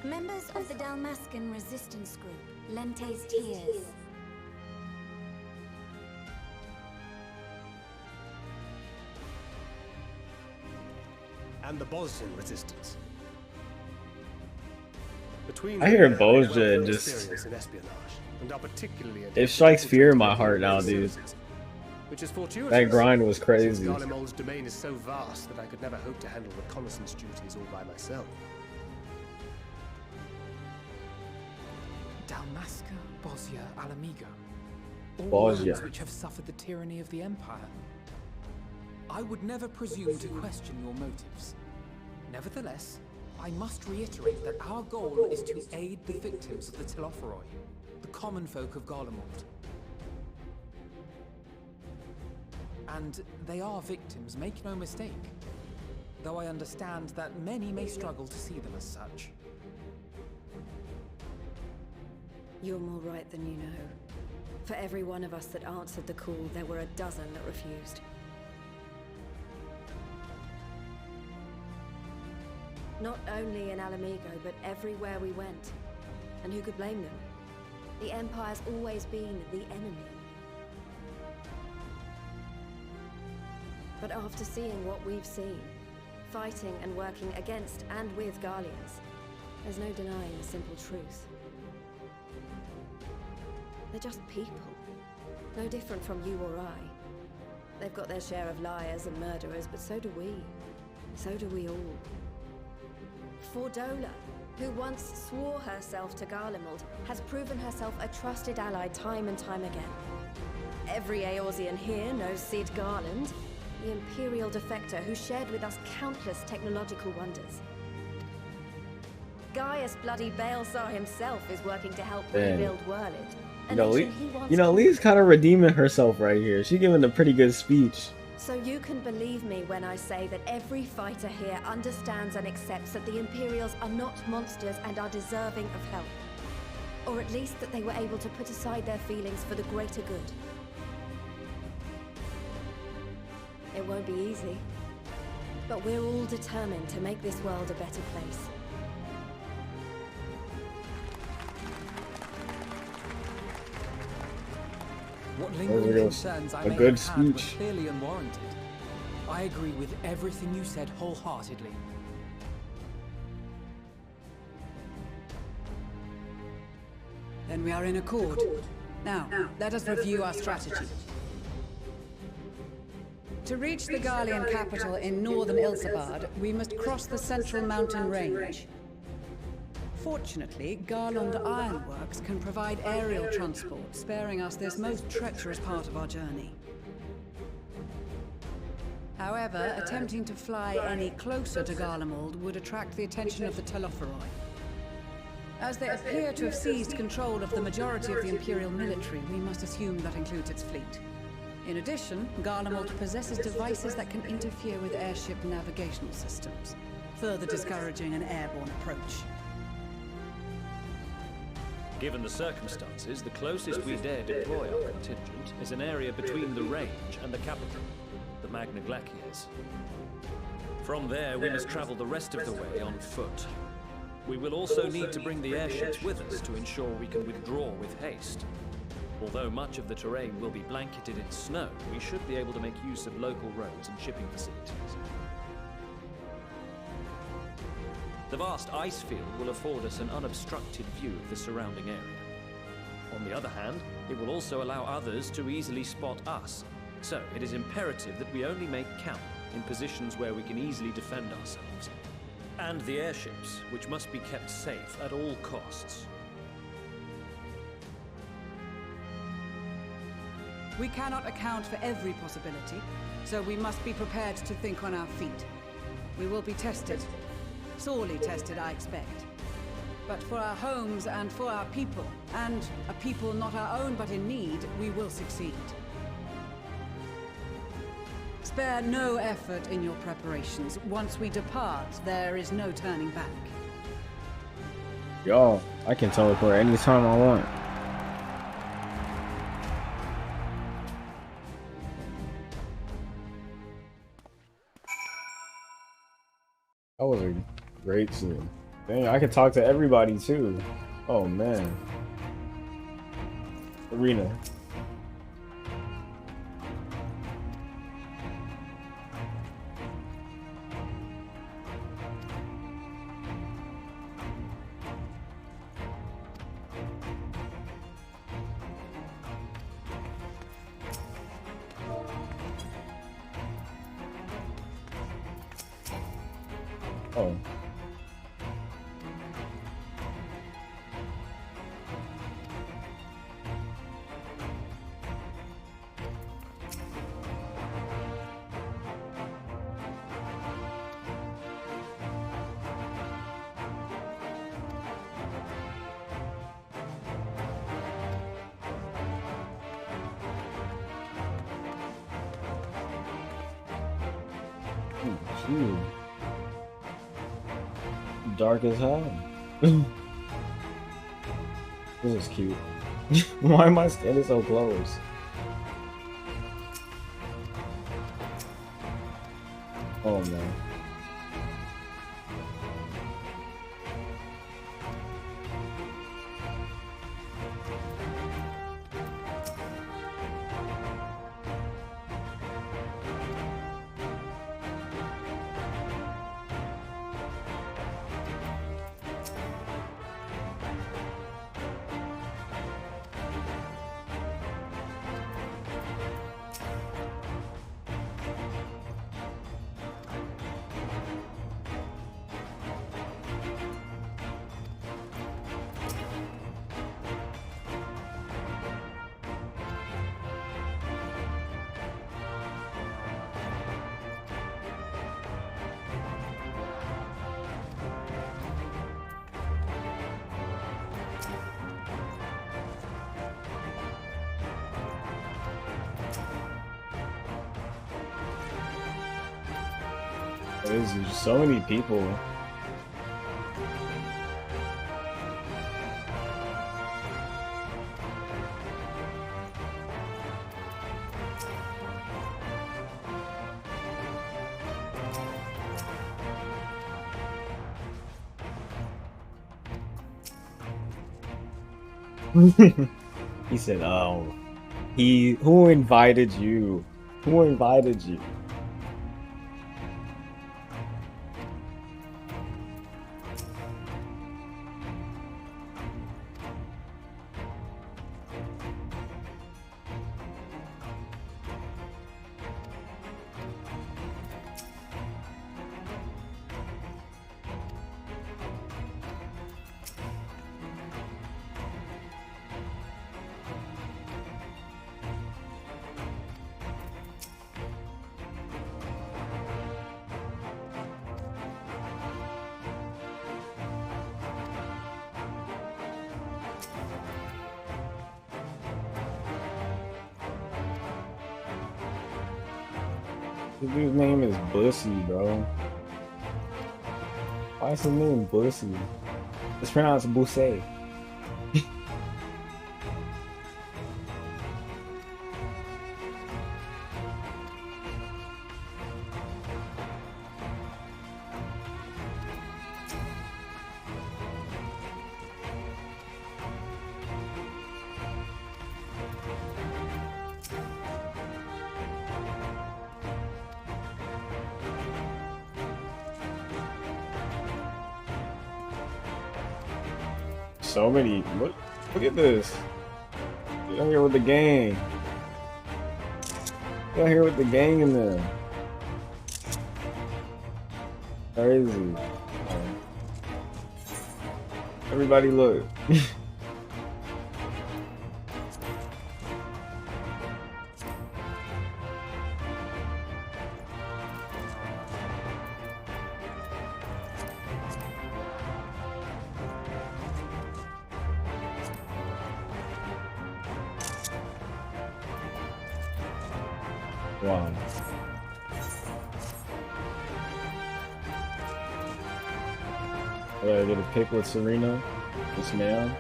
Members of the Dalmascan resistance group, Lente's Tears. And the Bosnian resistance. Between I hear them, Bosnia they have just- experience in espionage, and are particularly It strikes fear in my heart now, dude. which is fortuitous. That grind was Since crazy. Garlemald's domain is so vast that I could never hope to handle reconnaissance duties all by myself. Dalmasca, Bosnia, Alamigo. All Bosnia. lands which have suffered the tyranny of the Empire. I would never presume to question your motives. Nevertheless, I must reiterate that our goal is to aid the victims of the Telophoroi, the common folk of Garlemald. And they are victims, make no mistake. Though I understand that many may struggle to see them as such. You're more right than you know. For every one of us that answered the call, there were a dozen that refused. Not only in Alamigo, but everywhere we went. And who could blame them? The Empire's always been the enemy. But after seeing what we've seen, fighting and working against and with Garleans, there's no denying the simple truth. They're just people. No different from you or I. They've got their share of liars and murderers, but so do we. So do we all. Fordola, who once swore herself to Garlemald, has proven herself a trusted ally time and time again. Every Eorzean here knows Cid Garland, the Imperial defector who shared with us countless technological wonders. Gaius bloody Baelsar himself is working to help Damn. rebuild Werlid. Lee's kind of redeeming herself right here. She's giving a pretty good speech. So you can believe me when I say that every fighter here understands and accepts that the Imperials are not monsters and are deserving of help. Or at least that they were able to put aside their feelings for the greater good. It won't be easy, but we're all determined to make this world a better place. What There we lingering go. concerns I A may good have had were speech. clearly unwarranted. I agree with everything you said wholeheartedly. Then we are in accord. Now, let us review our strategy. To reach the Garlean capital in northern Ilsabard, we must cross the central mountain range. Fortunately, Garland Ironworks can provide aerial transport, sparing us this most treacherous part of our journey. However, attempting to fly any closer to Garlemald would attract the attention of the Telophoroi. As they appear to have seized control of the majority of the Imperial military, we must assume that includes its fleet. In addition, Garlemald possesses devices that can interfere with airship navigational systems, further discouraging an airborne approach. Given the circumstances, the closest we dare deploy our contingent is an area between the range and the capital, the Magna Glaciers. From there, we must travel the rest of the way on foot. We will also need to bring the airships with us to ensure we can withdraw with haste. Although much of the terrain will be blanketed in snow, we should be able to make use of local roads and shipping facilities. The vast ice field will afford us an unobstructed view of the surrounding area. On the other hand, it will also allow others to easily spot us, so it is imperative that we only make camp in positions where we can easily defend ourselves. And the airships, which must be kept safe at all costs. We cannot account for every possibility, so we must be prepared to think on our feet. We will be tested. Sorely tested, I expect. But for our homes and for our people, and a people not our own but in need, we will succeed. Spare no effort in your preparations. Once we depart, there is no turning back. Yo, I can teleport anytime I want. That was a great scene. Dang, I could talk to everybody too. Oh man. Arena. Oh. Ooh, dark as hell. This is cute. Why am I standing so close? Oh man. There's so many people. He said, "Oh, who invited you? Who invited you?" This dude's name is Bussy, bro. Why is his name Bussy? It's pronounced Bussy. So many. Look at this. Get out here with the gang. Get out here with the gang in there. Crazy. Everybody look. Wow. I get a pic with Serena. This man.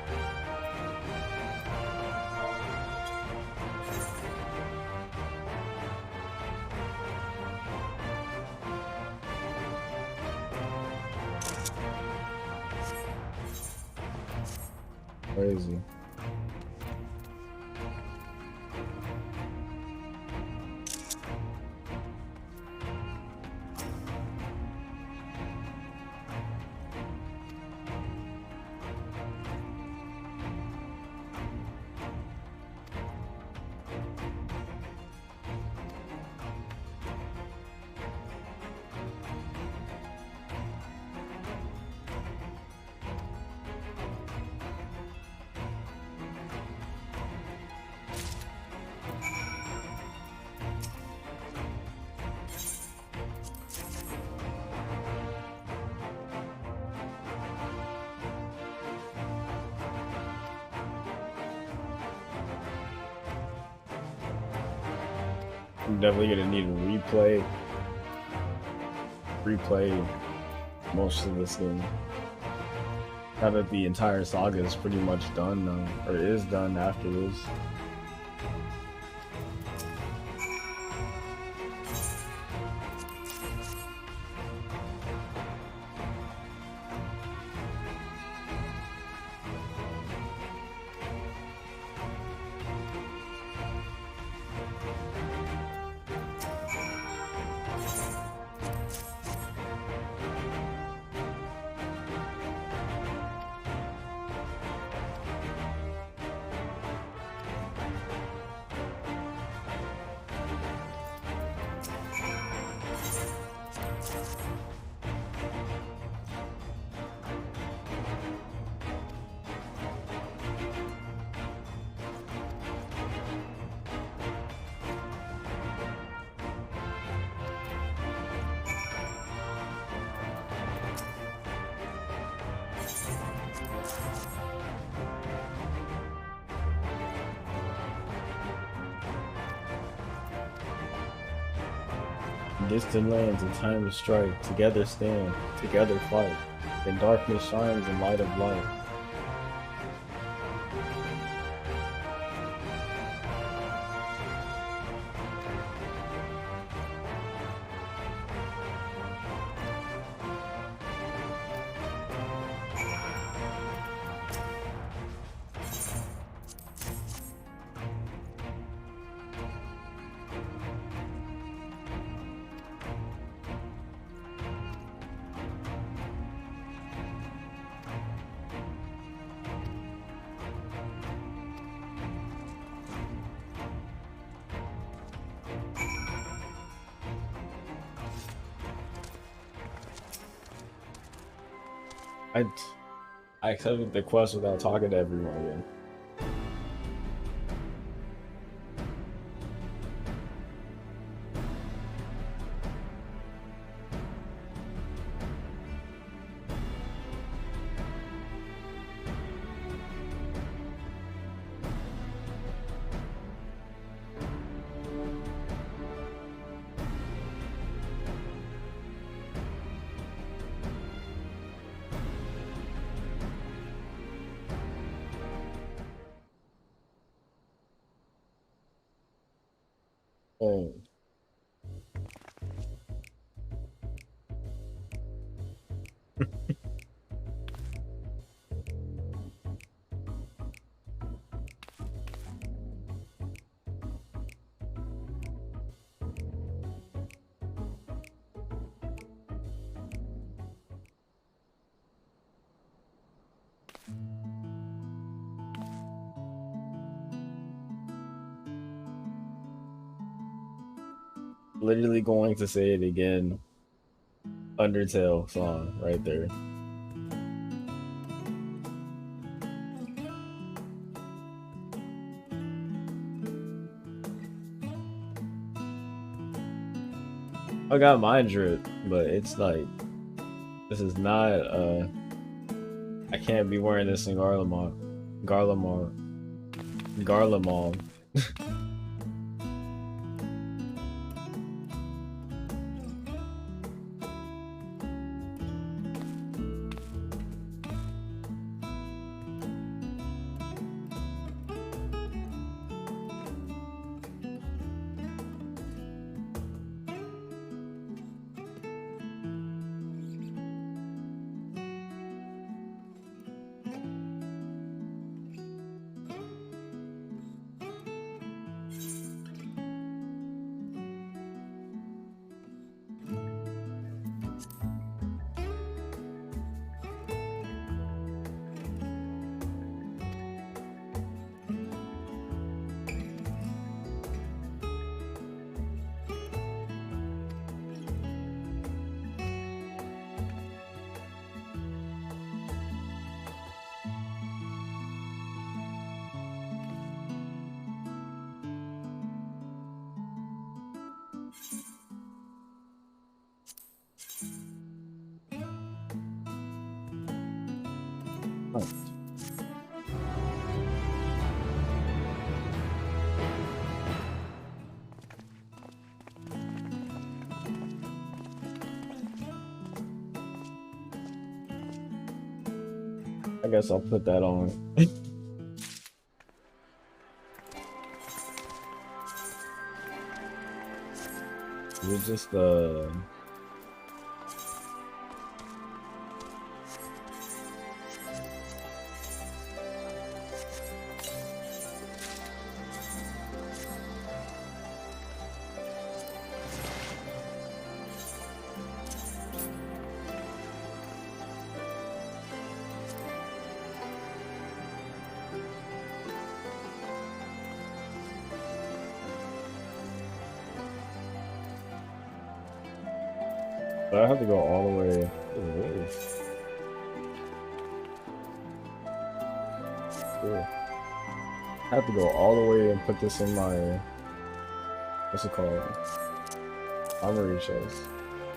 Crazy. I'm definitely gonna need to replay most of this game. Now that the entire saga is pretty much done now, or is done after this. Distant lands in time to strike, together stand, together fight. In darkness shines in light of light. I accepted the quest without talking to everyone again. Oh. Literally going to say it again. Undertale song right there. I got mine drip, but it's like this is not I can't be wearing this in Garlemald. I guess I'll put that on. We're just but I have to go all the way. Cool. I have to go all the way and put this in my, what's it called? Armory chest.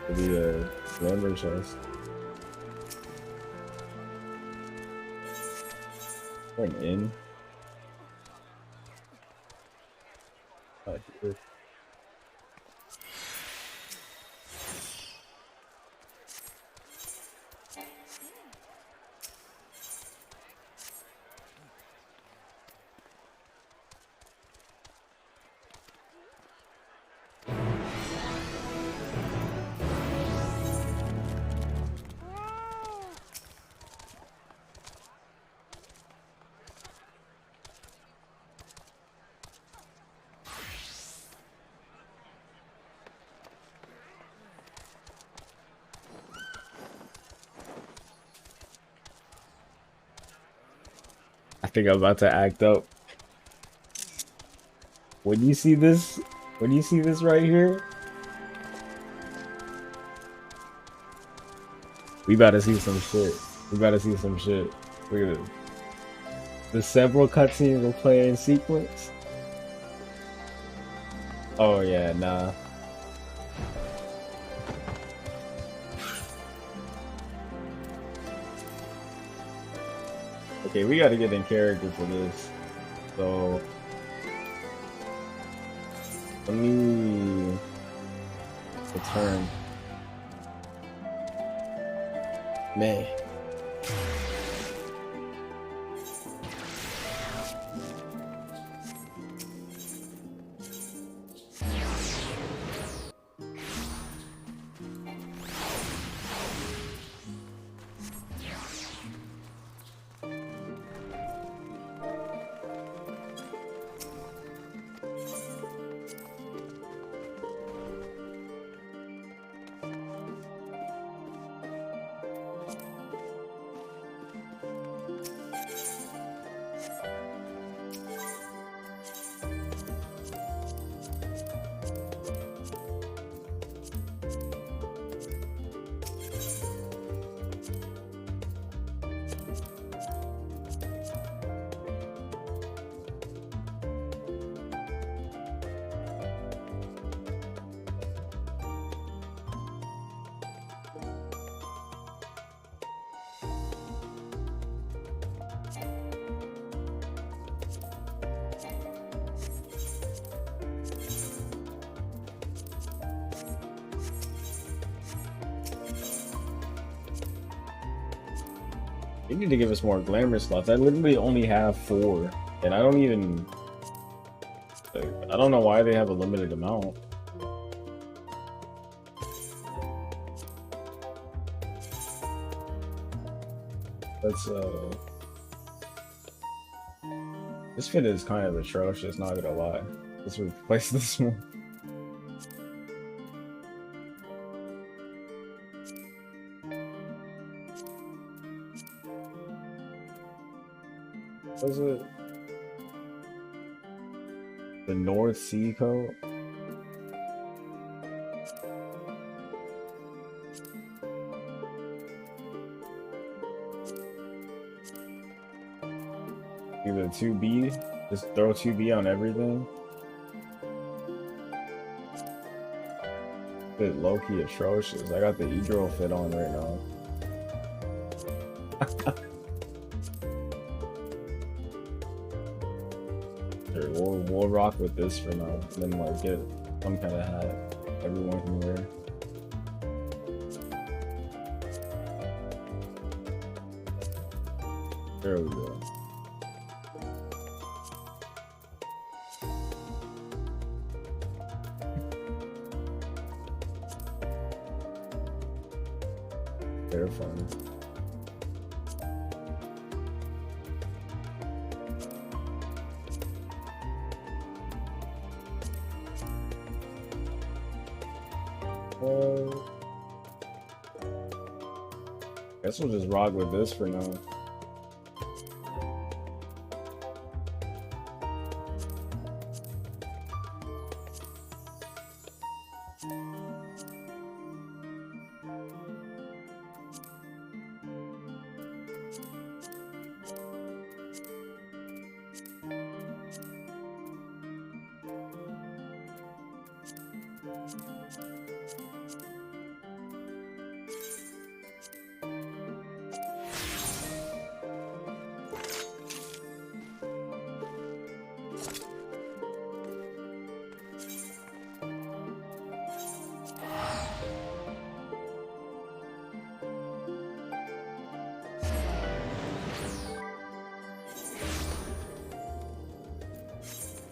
The memory chest. Going in. Here. I think I'm about to act up. When you see this right here, we about to see some shit. Look at this. The several cutscenes will play in sequence. Oh yeah, nah. Okay, we gotta get in character for this. So let me return. May. They need to give us more glamour slots. I literally only have 4, and I don't even. Like, I don't know why they have a limited amount. Let's This fit is kind of atrocious, not gonna lie. Let's replace this one. Was it the North Sea coat? Either 2B, just throw 2B on everything. It's low-key atrocious. I got the E-girl fit on right now. Sure, we'll rock with this for now, and then like get some kind of hat everyone can wear. There we go. Terrifying. Guess we'll just rock with this for now.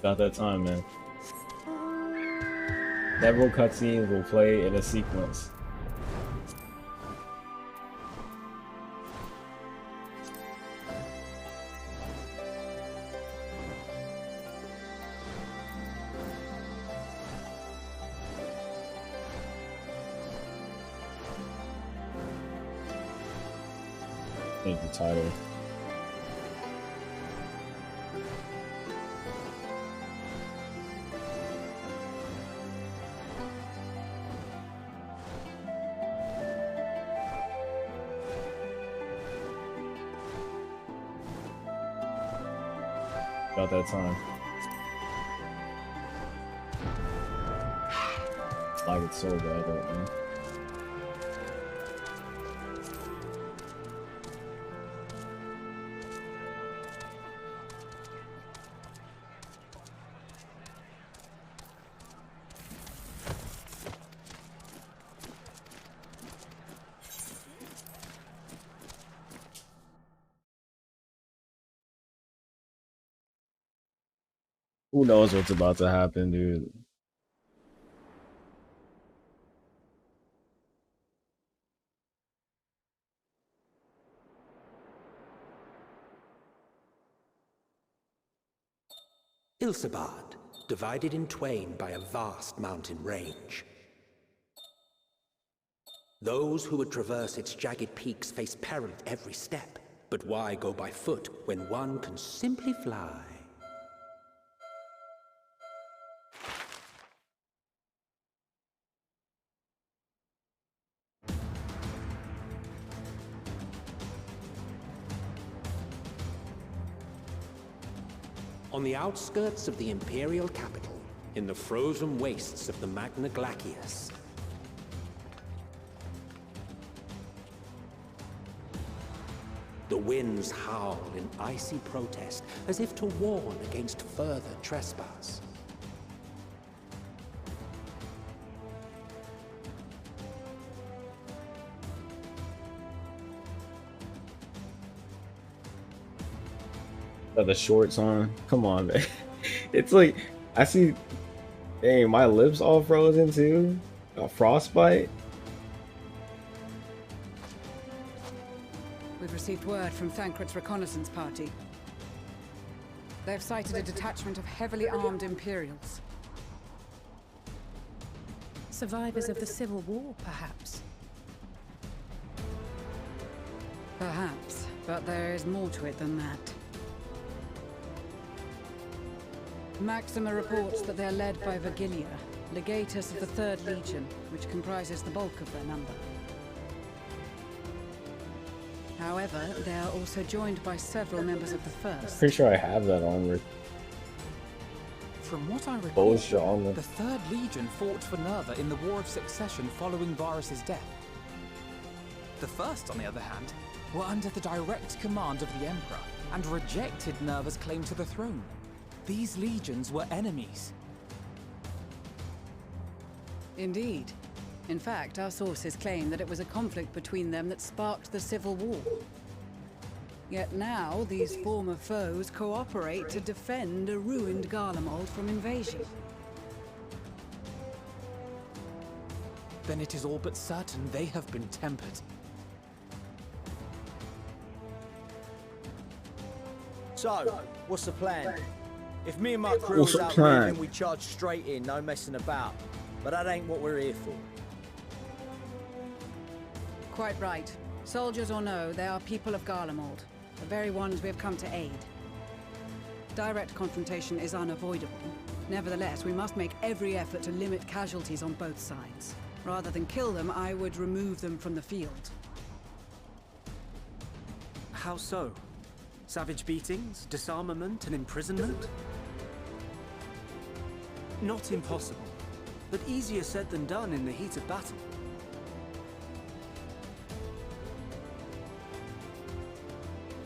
About that time, man. Several cutscenes will play in a sequence. Change the title. About that time. Like it's so bad right now. Who knows what's about to happen, dude? Ilsabad, divided in twain by a vast mountain range. Those who would traverse its jagged peaks face peril at every step. But why go by foot when one can simply fly? On the outskirts of the Imperial capital, in the frozen wastes of the Magna Glacius, the winds howl in icy protest, as if to warn against further trespass. Got the shorts on. Come on, man. It's like I see. Dang, my lips all frozen too. A frostbite. We've received word from Thancred's reconnaissance party. They've sighted a detachment of heavily armed Imperials. Survivors of the Civil War, perhaps? Perhaps, but there is more to it than that. Maxima reports that they're led by Virgilia, legatus of the 3rd Legion, which comprises the bulk of their number. However, they are also joined by several members of the 1st. Pretty sure I have that armor. From what I recall, Bullish armor. the 3rd Legion fought for Nerva in the War of Succession following Varus's death. The 1st, on the other hand, were under the direct command of the Emperor and rejected Nerva's claim to the throne. These legions were enemies. Indeed. In fact, our sources claim that it was a conflict between them that sparked the Civil War. Yet now, these former foes cooperate to defend a ruined Garlemald from invasion. Then it is all but certain they have been tempered. So, what's the plan? If me and my crew What's was the out plan? moving, we charge straight in, no messing about. But that ain't what we're here for. Quite right. Soldiers or no, they are people of Garlemald, the very ones we have come to aid. Direct confrontation is unavoidable. Nevertheless, we must make every effort to limit casualties on both sides. Rather than kill them, I would remove them from the field. How so? Savage beatings, disarmament, and imprisonment? Not impossible, but easier said than done in the heat of battle.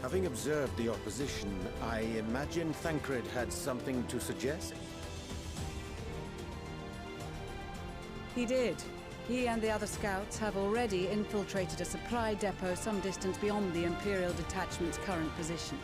Having observed the opposition, I imagine Thancred had something to suggest? He did. He and the other scouts have already infiltrated a supply depot some distance beyond the Imperial detachment's current position.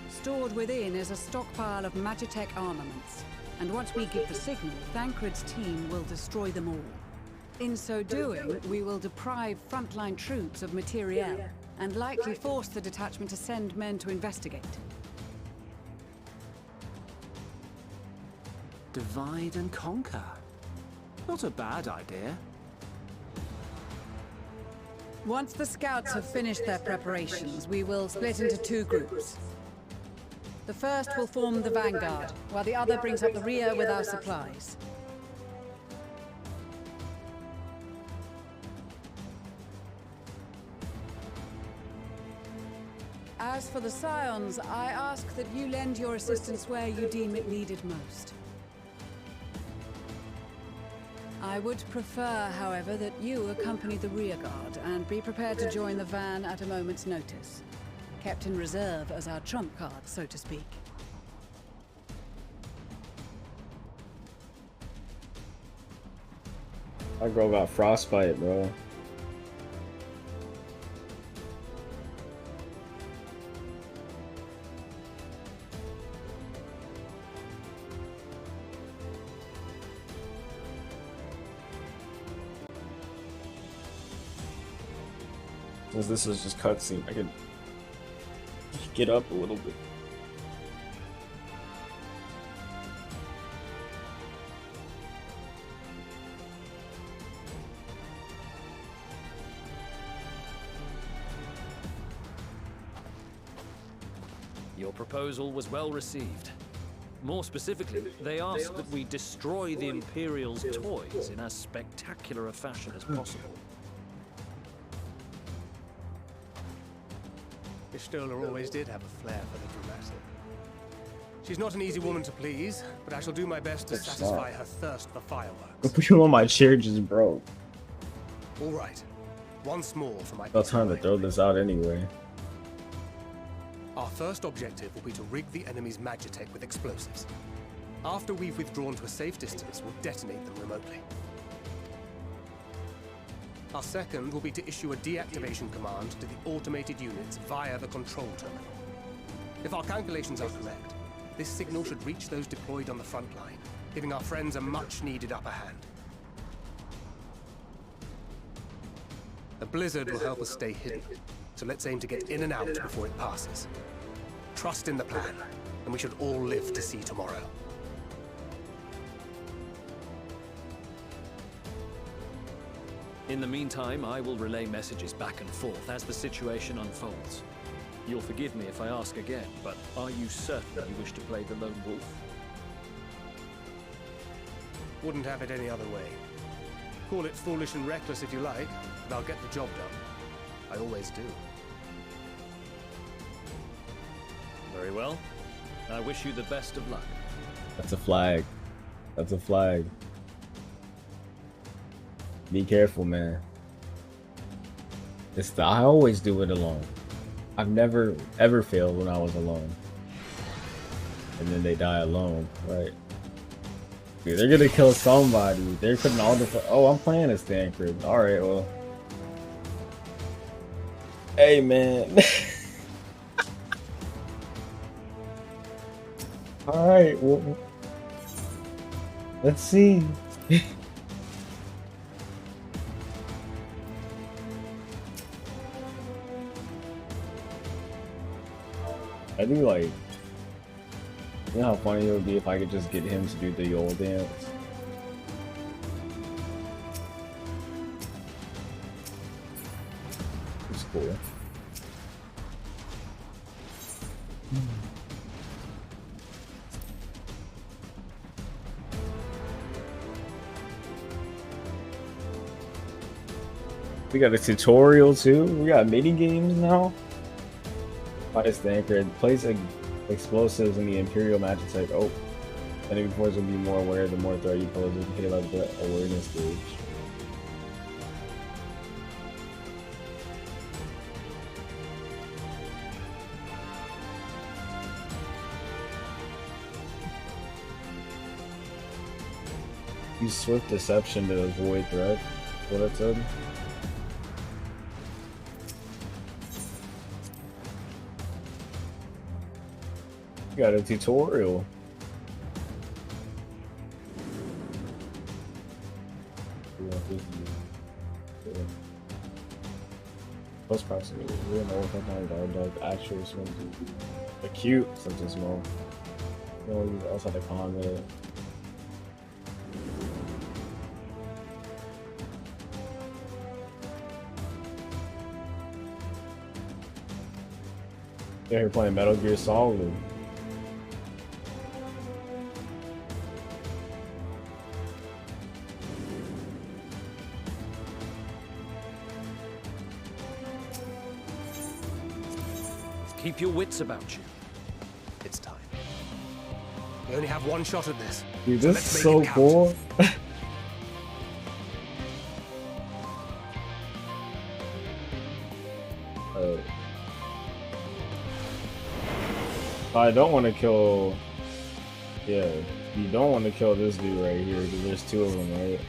Stored within is a stockpile of Magitech armaments, and once we give the signal, Thancred's team will destroy them all. In so doing, we will deprive frontline troops of materiel, and likely force the detachment to send men to investigate. Divide and conquer. Not a bad idea. Once the scouts have finished their preparations, we will split into 2 groups. The first will form the vanguard, while the other brings up the rear with our supplies. As for the Scions, I ask that you lend your assistance where you deem it needed most. I would prefer, however, that you accompany the rearguard and be prepared to join the van at a moment's notice. Kept in reserve as our trump card, so to speak. My girl got frostbite, bro. Since this is just cutscene, I could get up a little bit. Your proposal was well received. More specifically, they asked that we destroy the Imperial's toys in as spectacular a fashion as possible. Stoller always did have a flair for the dramatic. She's not an easy woman to please, but I shall do my best to satisfy her thirst for fireworks. You on my chair just broke. All right. Once more for my... No time to throw this out anyway. Our first objective will be to rig the enemy's Magitech with explosives. After we've withdrawn to a safe distance, we'll detonate them remotely. Our second will be to issue a deactivation command to the automated units via the control terminal. If our calculations are correct, this signal should reach those deployed on the front line, giving our friends a much-needed upper hand. The blizzard will help us stay hidden, so let's aim to get in and out before it passes. Trust in the plan, and we should all live to see tomorrow. In the meantime, I will relay messages back and forth as the situation unfolds. You'll forgive me if I ask again, but are you certain you wish to play the lone wolf? Wouldn't have it any other way. Call it foolish and reckless if you like, but I'll get the job done. I always do. Very well. I wish you the best of luck. That's a flag. That's a flag. Be careful, man. I always do it alone. I've never ever failed when I was alone. And then they die alone, right? Dude, they're gonna kill somebody. They're putting all the. Oh, I'm playing as Thancred. All right, well. Hey, man. All right, well. Let's see. I do like, you know how funny it would be if I could just get him to do the Yule dance. It's cool. We got a tutorial too. We got mini games now. Fights the anchor. Place explosives in the Imperial magic type. Oh, enemy forces will be more aware the more threat you pose with the Halo awareness gauge. Use swift deception to avoid threat. What it said. Got a tutorial. Close proximity. We don't know what kind of guard dog actually swims. Acute, something small. You know, outside the combat. They're here playing Metal Gear Solid. Keep your wits about you. It's time. We only have one shot at this. Dude, this is so cool. I don't want to kill. Yeah, you don't want to kill this dude right here because there's two of them, right?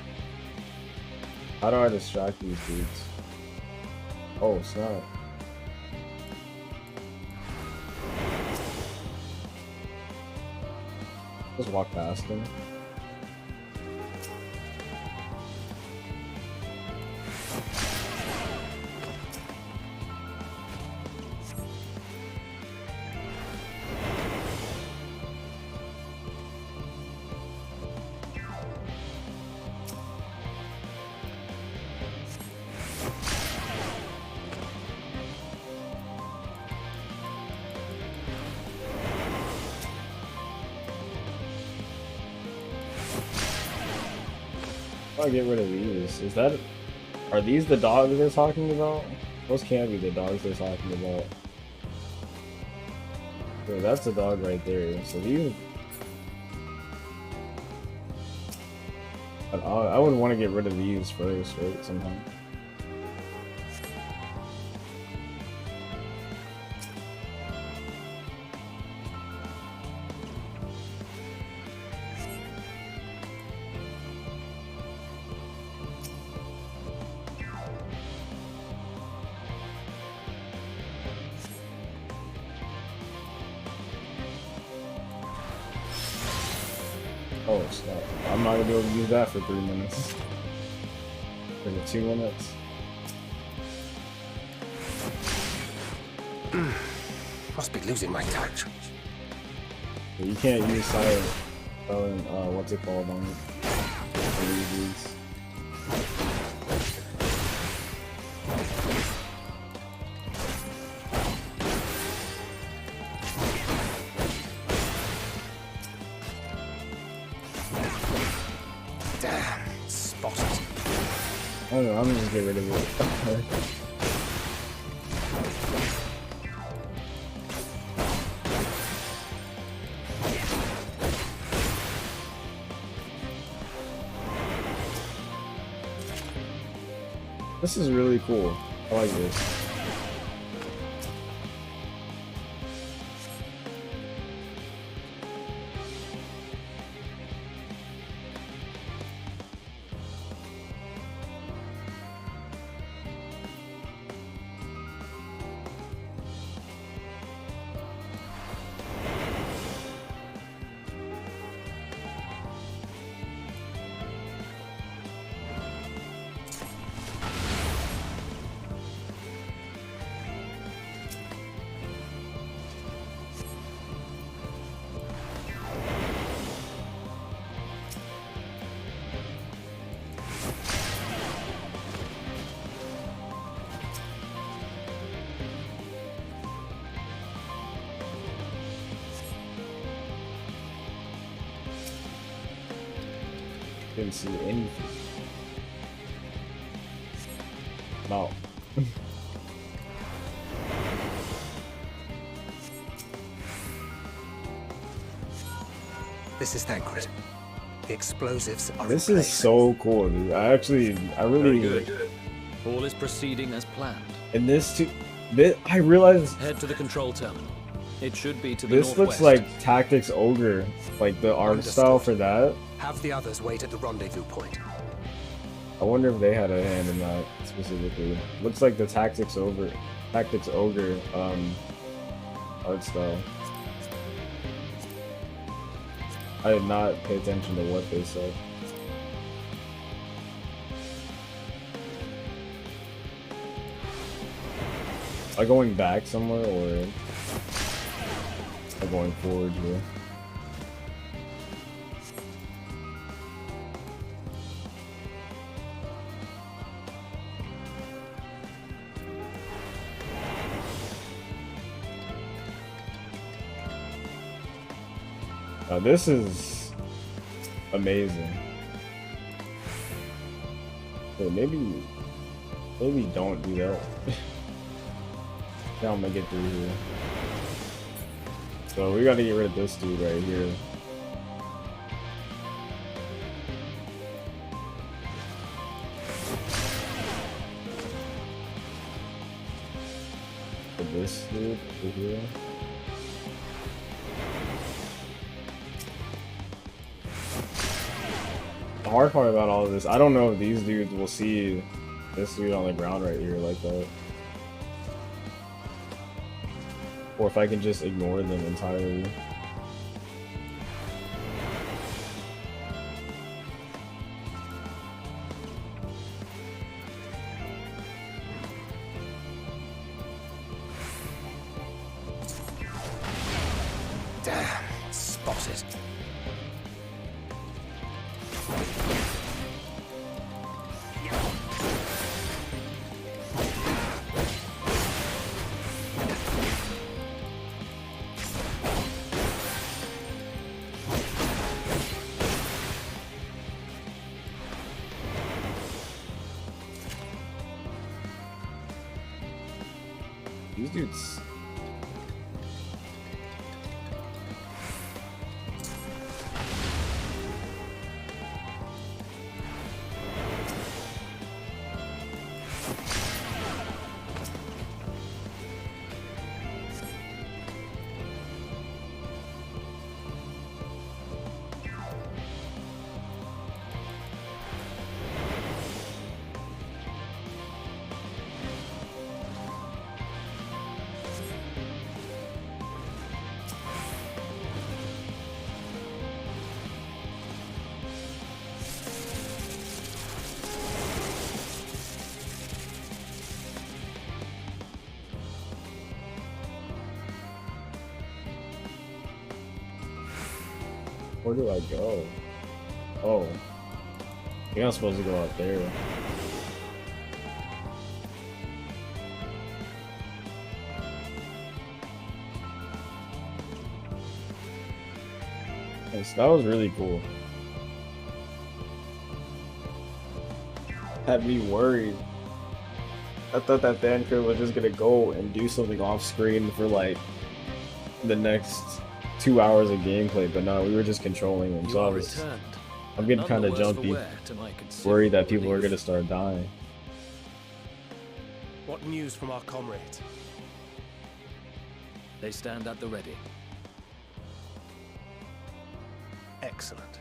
How do I distract these dudes? Oh, snap. Just walk past him. I get rid of these. Are these the dogs they're talking about? Those can't be the dogs they're talking about. So that's a dog right there. So these, I would want to get rid of these first, right? Somehow. Oh snap! I'm not gonna be able to use that for 3 minutes. For the 2 minutes. Must be losing my touch. You can't use silent, what's it called on these. Damn, spotted. I don't know, I'm just get rid of it. This is really cool. I like this. Didn't see anything. No. This is Thancred. The explosives are This in is place. so cool, dude. I really. Very good. All is proceeding as planned. And I realized. Head to the control terminal. It should be to the This northwest. looks like Tactics Ogre, like the art style for that. Have the others wait at the rendezvous point. I wonder if they had a hand in that specifically. Looks like the Tactics Ogre, art style. I did not pay attention to what they said. Am I going back somewhere or am I going forward here? This is amazing. Okay, maybe don't do that. I'll make it through here. So we gotta get rid of this dude right here. This dude over here. The hard part about all of this, I don't know if these dudes will see this dude on the ground right here like that. Or if I can just ignore them entirely. Damn, spotted. These dudes. Where do I go? Oh. I think I'm supposed to go out there. Yes, that was really cool. Had me worried. I thought that Thancred was just gonna go and do something off screen for like the next 2 hours of gameplay, but no, we were just controlling him. So I'm getting kind of jumpy, worried that people are gonna start dying. What news from our comrades? They stand at the ready. Excellent.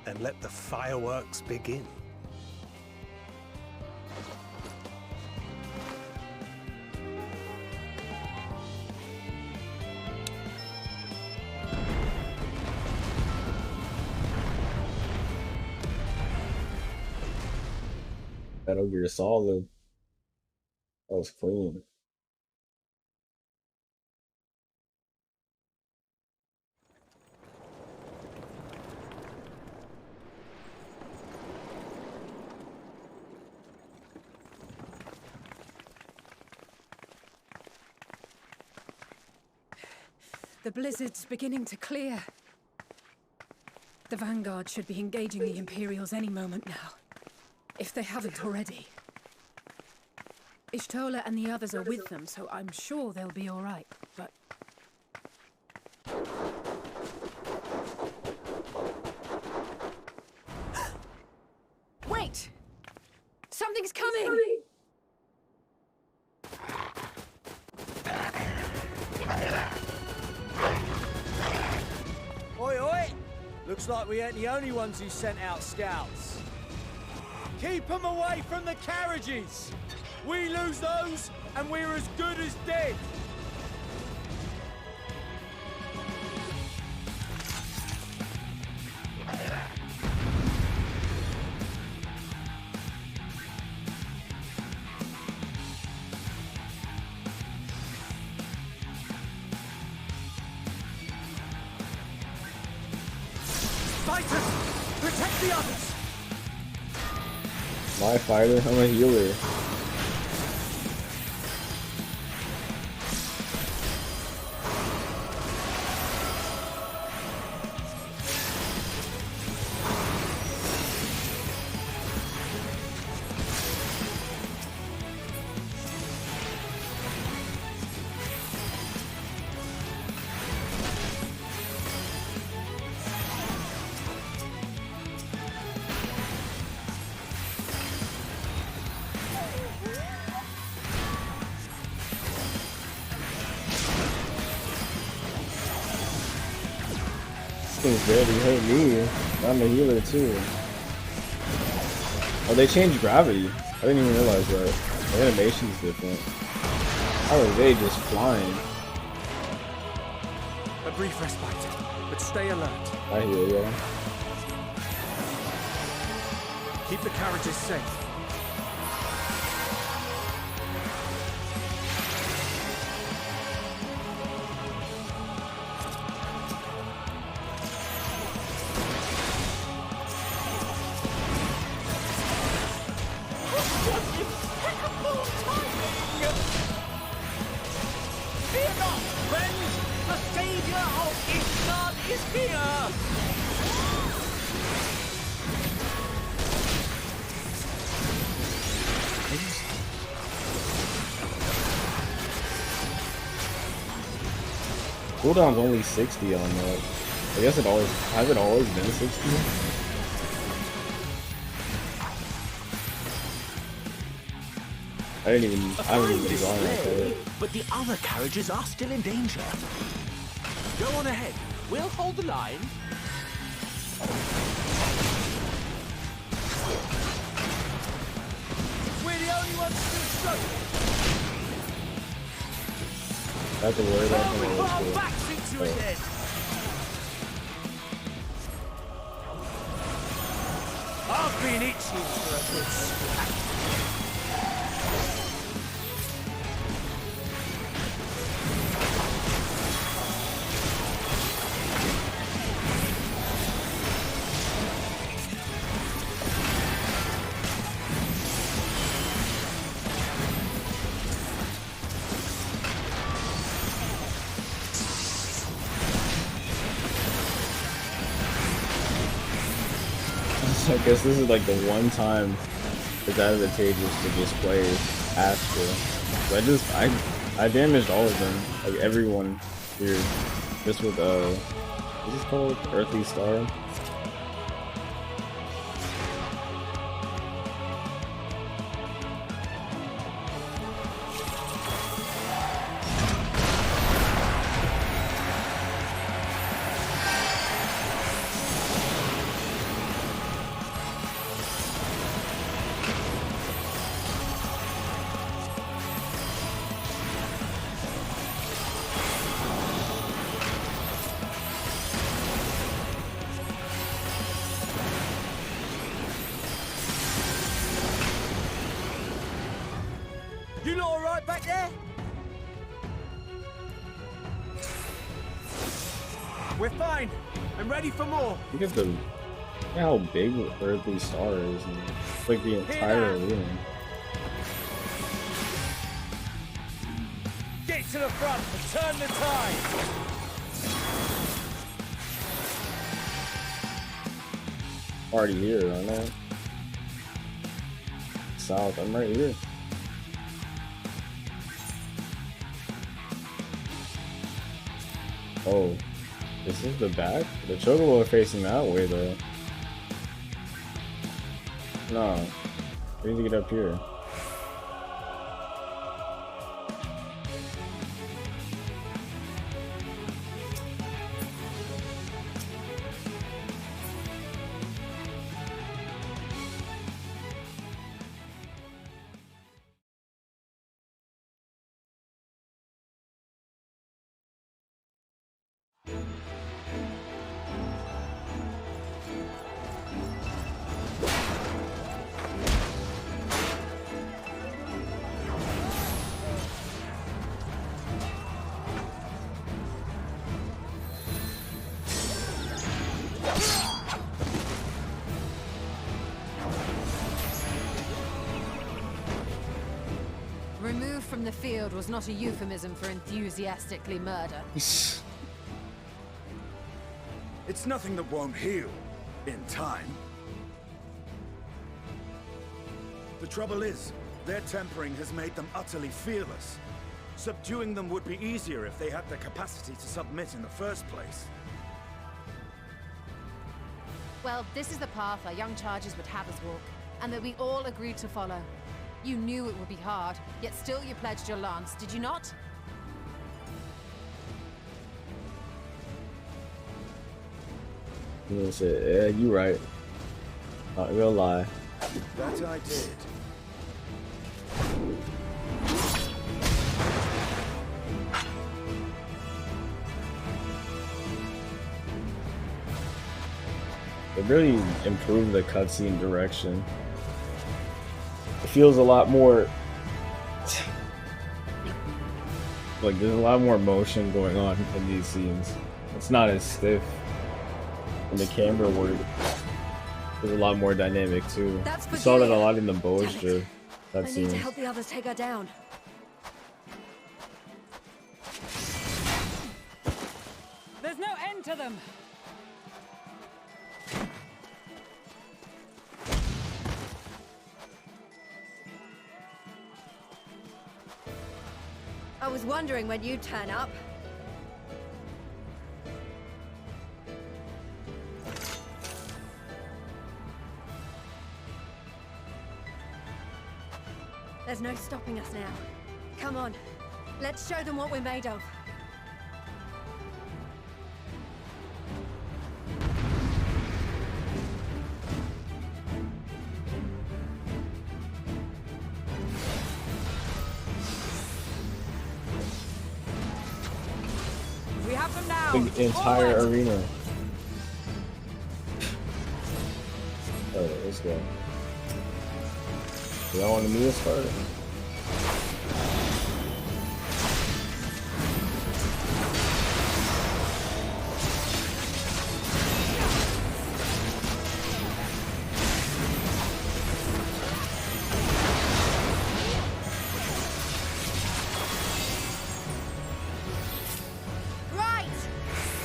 Then let the fireworks begin. Metal Gear Solid. That was clean. The blizzard's beginning to clear. The Vanguard should be engaging the Imperials any moment now, if they haven't already. Ishtola and the others are with them, so I'm sure they'll be all right, but... Wait! Something's coming! Oi, oi! Looks like we ain't the only ones who sent out scouts. Keep them away from the carriages! We lose those, and we're as good as dead! Fighters! Protect the others! My fighter? I'm a healer. Things barely hurt me. I'm a healer too. Oh, they changed gravity. I didn't even realize that. The animation's different. How are they just flying? A brief respite, but stay alert. I hear ya. Keep the carriages safe. Cooldown's only 60 on that. I guess it always has it always been 60. I haven't even gone like that. But the other carriages are still in danger. Go on ahead. We'll hold the line. We're the only ones still struggling. I have to worry about We the put our backs into it then. I've been itching for a good scrap. I guess this is like the one time it's advantageous to just play Astra. So I damaged all of them, like everyone here, just with what's this called? Earthly Star. You lot alright back there? We're fine. I'm ready for more. Look at how big Earthly Star is. And it's like the entire arena. Get to the front and turn the tide. Already here, aren't I? South, I'm right here. Oh, this is the back? The Chocobo are facing that way though. No, we need to get up here. Removed from the field was not a euphemism for enthusiastically murder. It's nothing that won't heal in time. The trouble is, their tempering has made them utterly fearless. Subduing them would be easier if they had the capacity to submit in the first place. Well, this is the path our young charges would have us walk, and that we all agreed to follow. You knew it would be hard, yet still you pledged your lance, did you not? You say, yeah, you right. Not gonna lie. That I did. It really improved the cutscene direction. It feels a lot more like there's a lot more motion going on in these scenes. It's not as stiff. And the camera work is a lot more dynamic too. You saw that a lot in the Boastra I need to cutscenes. help the others take her down. There's no end to them! I was wondering when you'd turn up. There's no stopping us now. Come on, let's show them what we're made of. We have them now! The entire arena. Alright, let's go. Y'all want to meet us first? Right!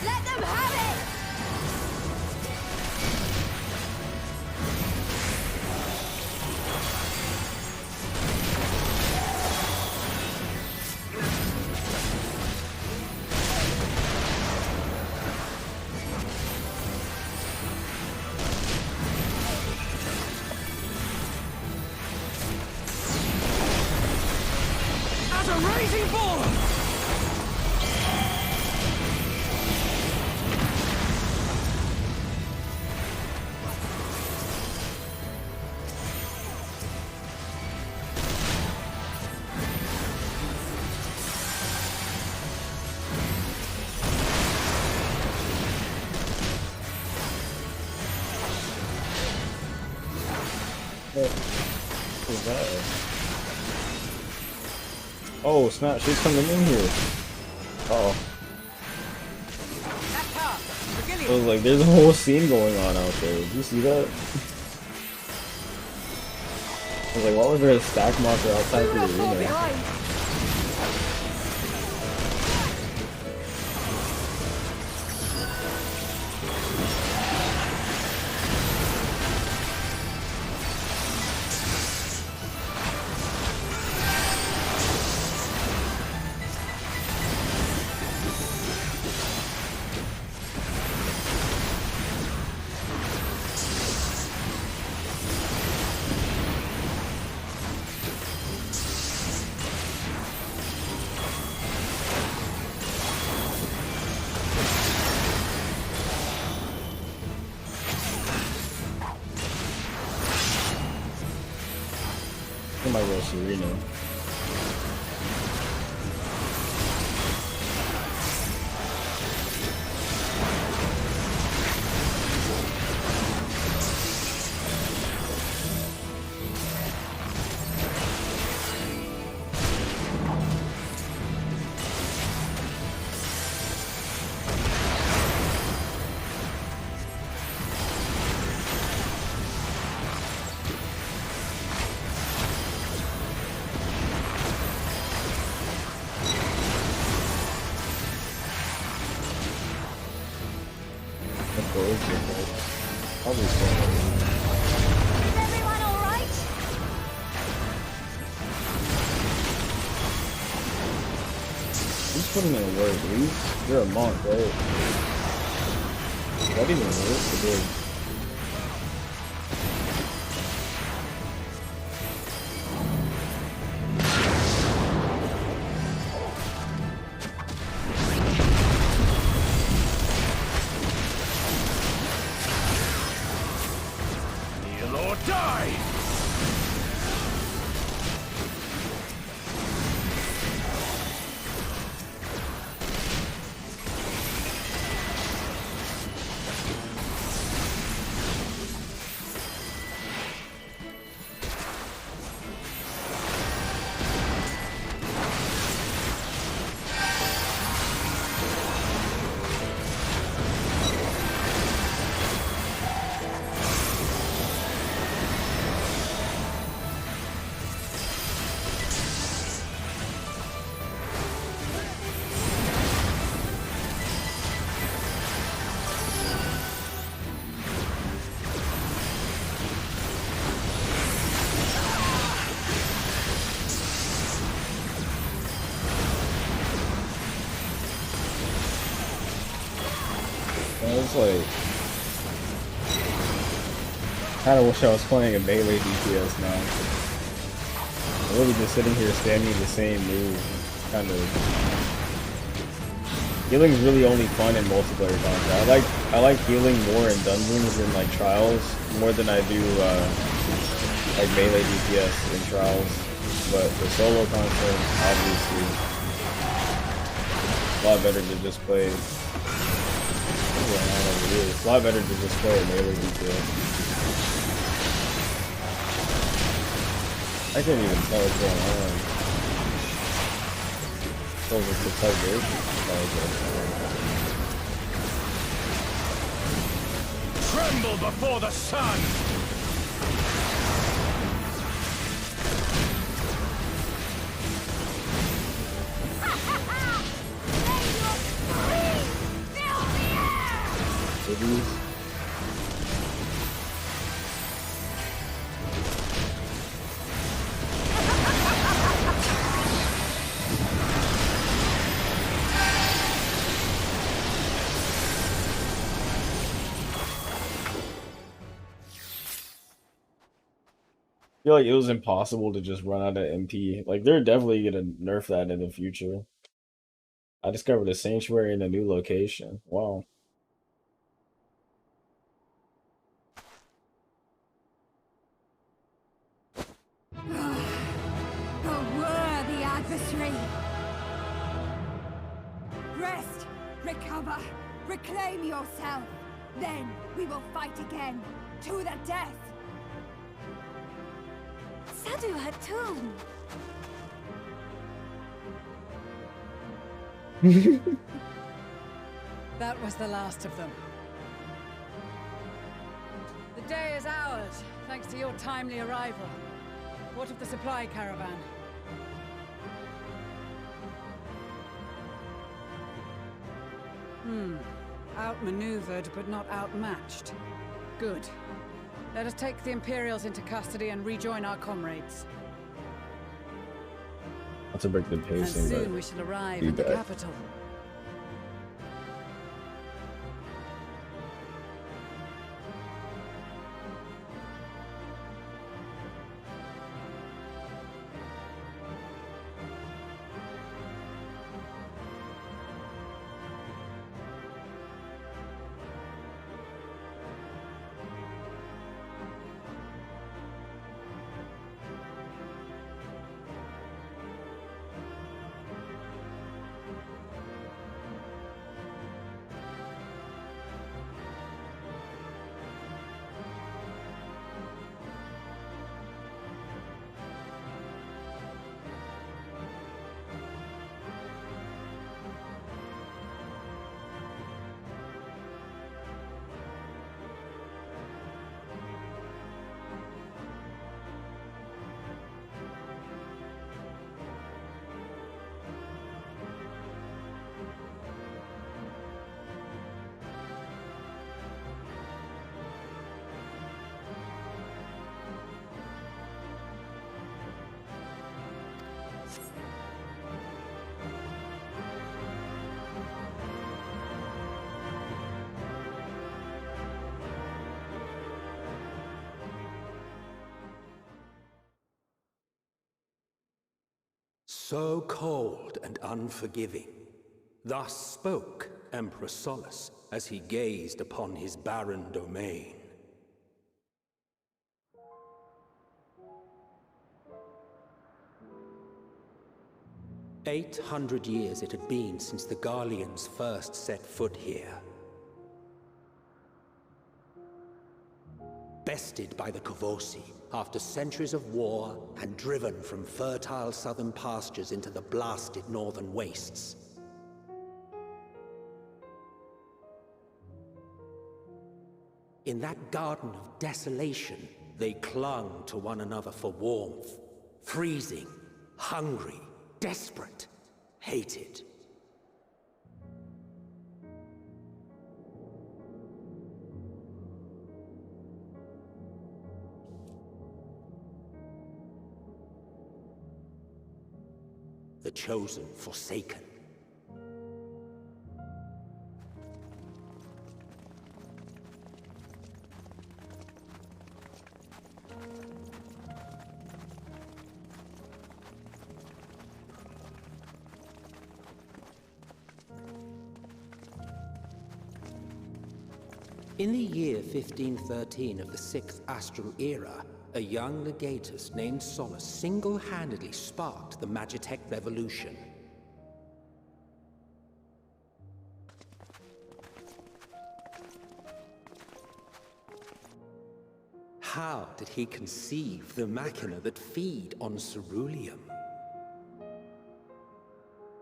Let them have it! Unstoppable! What was that? Oh snap, she's coming in here. Uh oh. I was like, there's a whole scene going on out there. Did you see that? I was like, why was there a stack marker outside the arena? I might go Serena. Probably so. Is everyone alright? Who's putting in a word, Reese? You're a monk, right? That even works, it did. It's like, kind of wish I was playing a melee DPS now. I'm really just sitting here spamming the same move. Kind of. Healing's really only fun in multiplayer content. I like healing more in dungeons and like trials more than I do like melee DPS in trials. But the solo content, obviously, a lot better to just play. It's a lot better to just play a melee DPS. I can't even tell what's going on. Oh, it's the celebration. Tremble before the sun! feel like it was impossible to just run out of MP. Like they're definitely gonna nerf that in the future. I discovered a sanctuary in a new location. Wow. A worthy adversary. Rest, recover, reclaim yourself. Then we will fight again, to the death. Sadu Hatun! That was the last of them. The day is ours, thanks to your timely arrival. What of the supply caravan? Outmaneuvered, but not outmatched. Good. Let us take the Imperials into custody and rejoin our comrades. Not to break the And pacing, soon but we shall arrive be at the back. capital. So cold and unforgiving. Thus spoke Emperor Solus as he gazed upon his barren domain. "800 years it had been since the Garleans first set foot here. Bested by the Kavosi after centuries of war and driven from fertile southern pastures into the blasted northern wastes. In that garden of desolation, they clung to one another for warmth, freezing, hungry, desperate, hated. The chosen forsaken. In the year 1513 of the 6th Astral Era, a young legatus named Solus single-handedly sparked the Magitech Revolution. How did he conceive the machina that feed on ceruleum?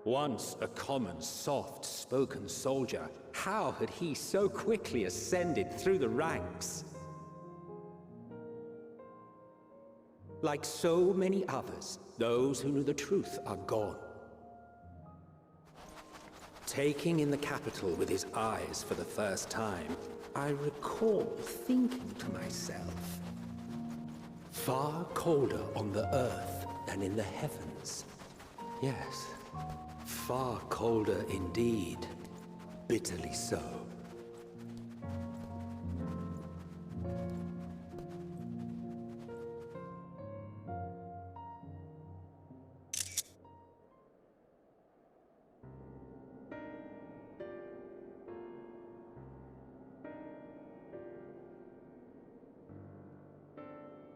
Once a common, soft-spoken soldier, how had he so quickly ascended through the ranks? Like so many others, those who knew the truth are gone. Taking in the capital with his eyes for the first time, I recall thinking to myself, far colder on the earth than in the heavens. Yes, far colder indeed, bitterly so.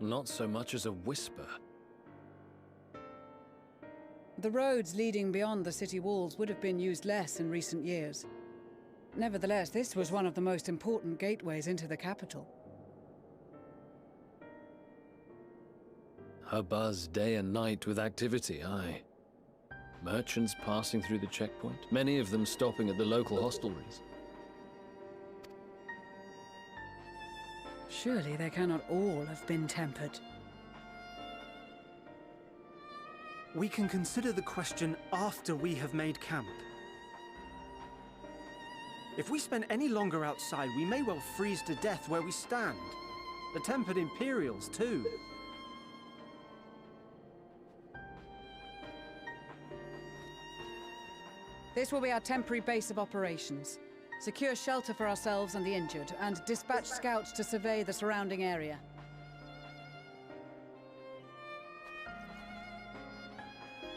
Not so much as a whisper. The roads leading beyond the city walls would have been used less in recent years. Nevertheless, this was one of the most important gateways into the capital. A buzz day and night with activity, aye. Merchants passing through the checkpoint, many of them stopping at the local hostelries. Surely they cannot all have been tempered. We can consider the question after we have made camp. If we spend any longer outside, we may well freeze to death where we stand. The tempered Imperials, too. This will be our temporary base of operations. Secure shelter for ourselves and the injured, and dispatch scouts to survey the surrounding area.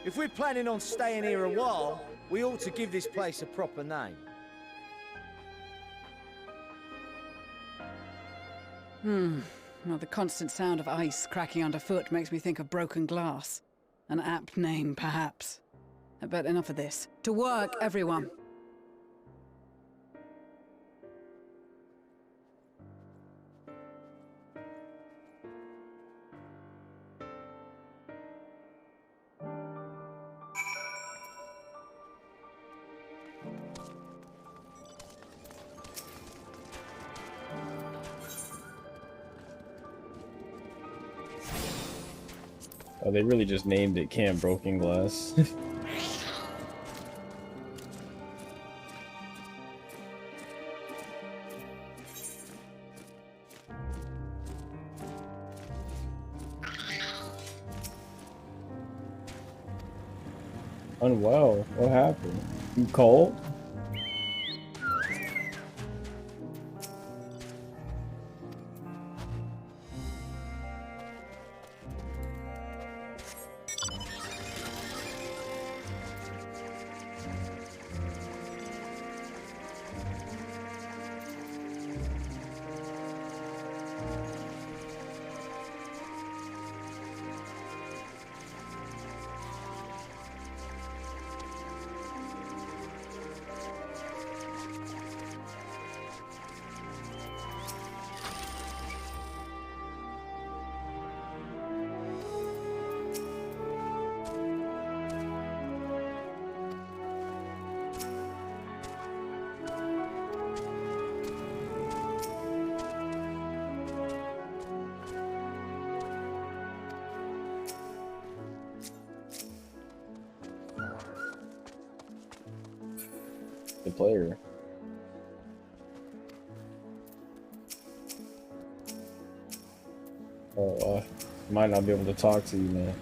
If we're planning on staying here a while, we ought to give this place a proper name. Well, the constant sound of ice cracking underfoot makes me think of broken glass. An apt name, perhaps. But enough of this. To work, everyone! Oh, they really just named it Camp Broken Glass. Unwell? What happened? You cold? The player. Oh, might not be able to talk to you, man.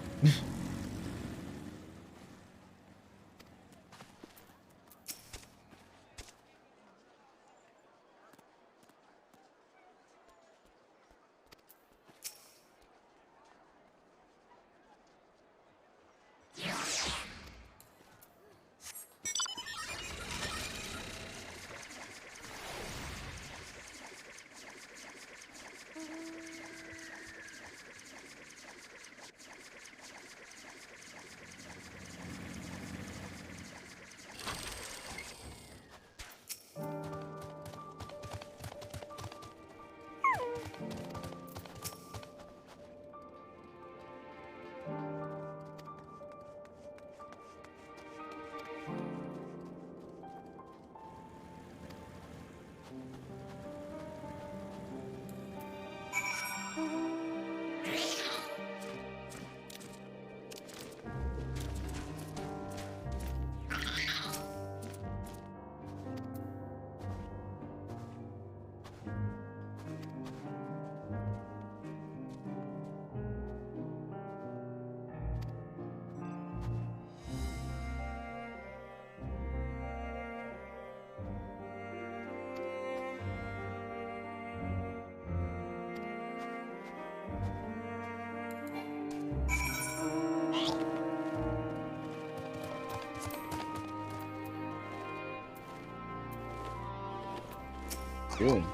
Doing?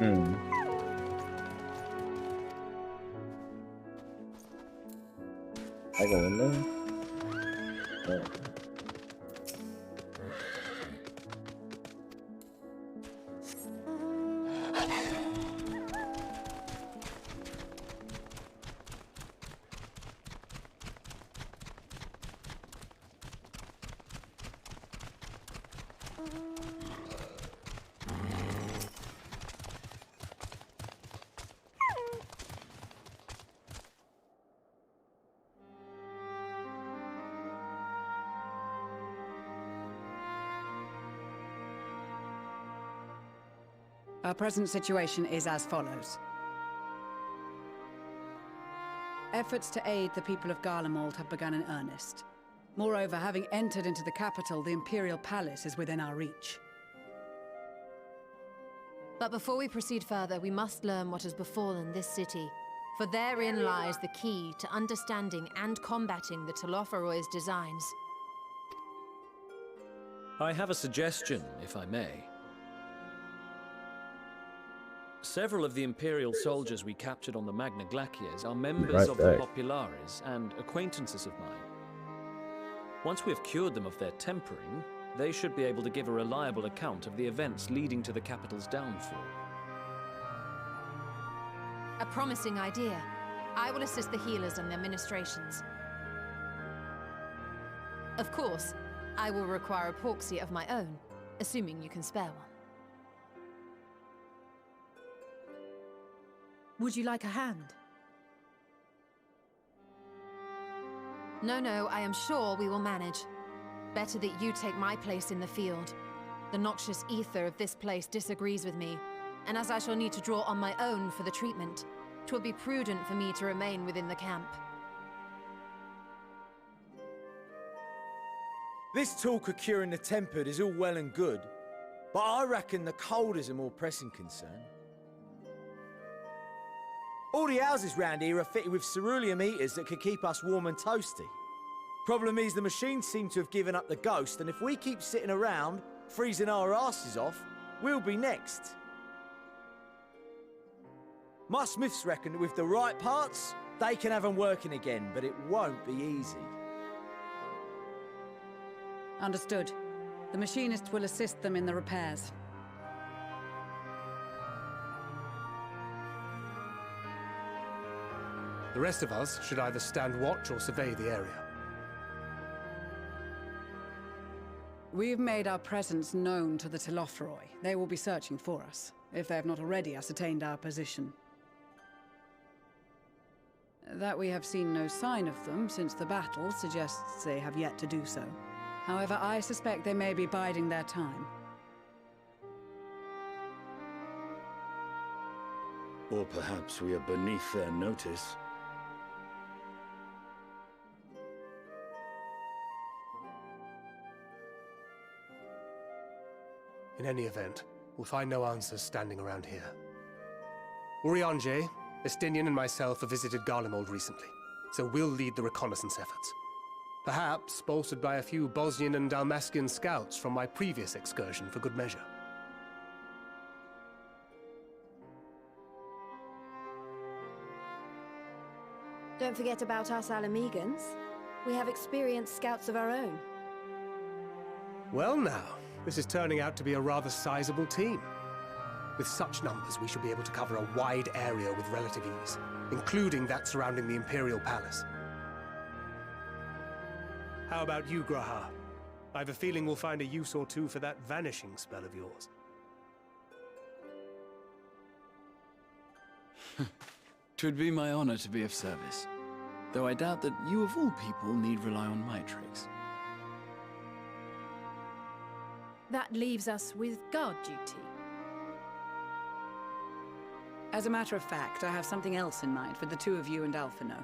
Hmm. I go in there? Oh. Our present situation is as follows. Efforts to aid the people of Garlemald have begun in earnest. Moreover, having entered into the capital, the Imperial Palace is within our reach. But before we proceed further, we must learn what has befallen this city. For therein lies the key to understanding and combating the Telophoroid's designs. I have a suggestion, if I may. Several of the Imperial soldiers we captured on the Magna Glaciers are members of the Populares and acquaintances of mine. Once we have cured them of their tempering, they should be able to give a reliable account of the events leading to the capital's downfall. A promising idea. I will assist the healers in their ministrations. Of course, I will require a proxy of my own, assuming you can spare one. Would you like a hand? No, I am sure we will manage. Better that you take my place in the field. The noxious ether of this place disagrees with me, and as I shall need to draw on my own for the treatment, 'twill be prudent for me to remain within the camp. This talk of curing the tempered is all well and good, but I reckon the cold is a more pressing concern. All the houses round here are fitted with ceruleum heaters that could keep us warm and toasty. Problem is, the machines seem to have given up the ghost, and if we keep sitting around, freezing our asses off, we'll be next. My smiths reckon that with the right parts, they can have them working again, but it won't be easy. Understood. The machinist will assist them in the repairs. The rest of us should either stand watch or survey the area. We've made our presence known to the Telophoroi. They will be searching for us, if they have not already ascertained our position. That we have seen no sign of them since the battle suggests they have yet to do so. However, I suspect they may be biding their time. Or perhaps we are beneath their notice. In any event, we'll find no answers standing around here. Urianger, Estinian and myself have visited Garlemald recently, so we'll lead the reconnaissance efforts. Perhaps bolstered by a few Bosnian and Dalmatian scouts from my previous excursion for good measure. Don't forget about us Alamegans. We have experienced scouts of our own. Well now, this is turning out to be a rather sizable team. With such numbers, we should be able to cover a wide area with relative ease, including that surrounding the Imperial Palace. How about you, Graha? I have a feeling we'll find a use or two for that vanishing spell of yours. 'Twould be my honor to be of service, though I doubt that you of all people need rely on my tricks. That leaves us with guard duty. As a matter of fact, I have something else in mind for the two of you and Alphino.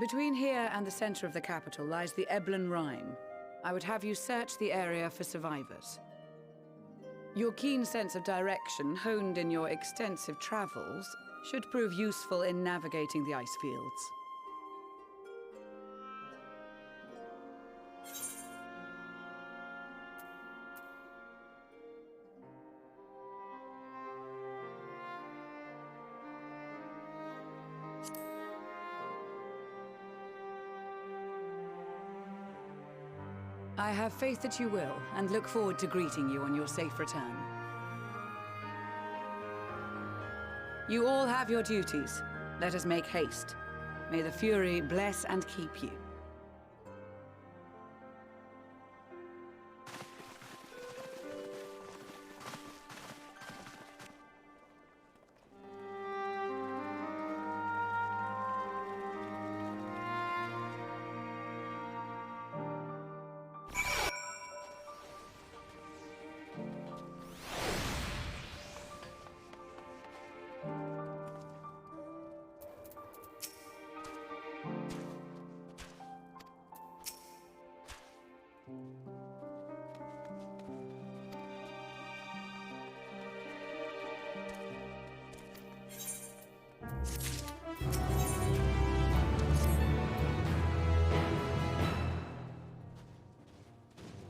Between here and the center of the capital lies the Eblan Rhine. I would have you search the area for survivors. Your keen sense of direction, honed in your extensive travels, should prove useful in navigating the ice fields. I have faith that you will, and look forward to greeting you on your safe return. You all have your duties. Let us make haste. May the Fury bless and keep you.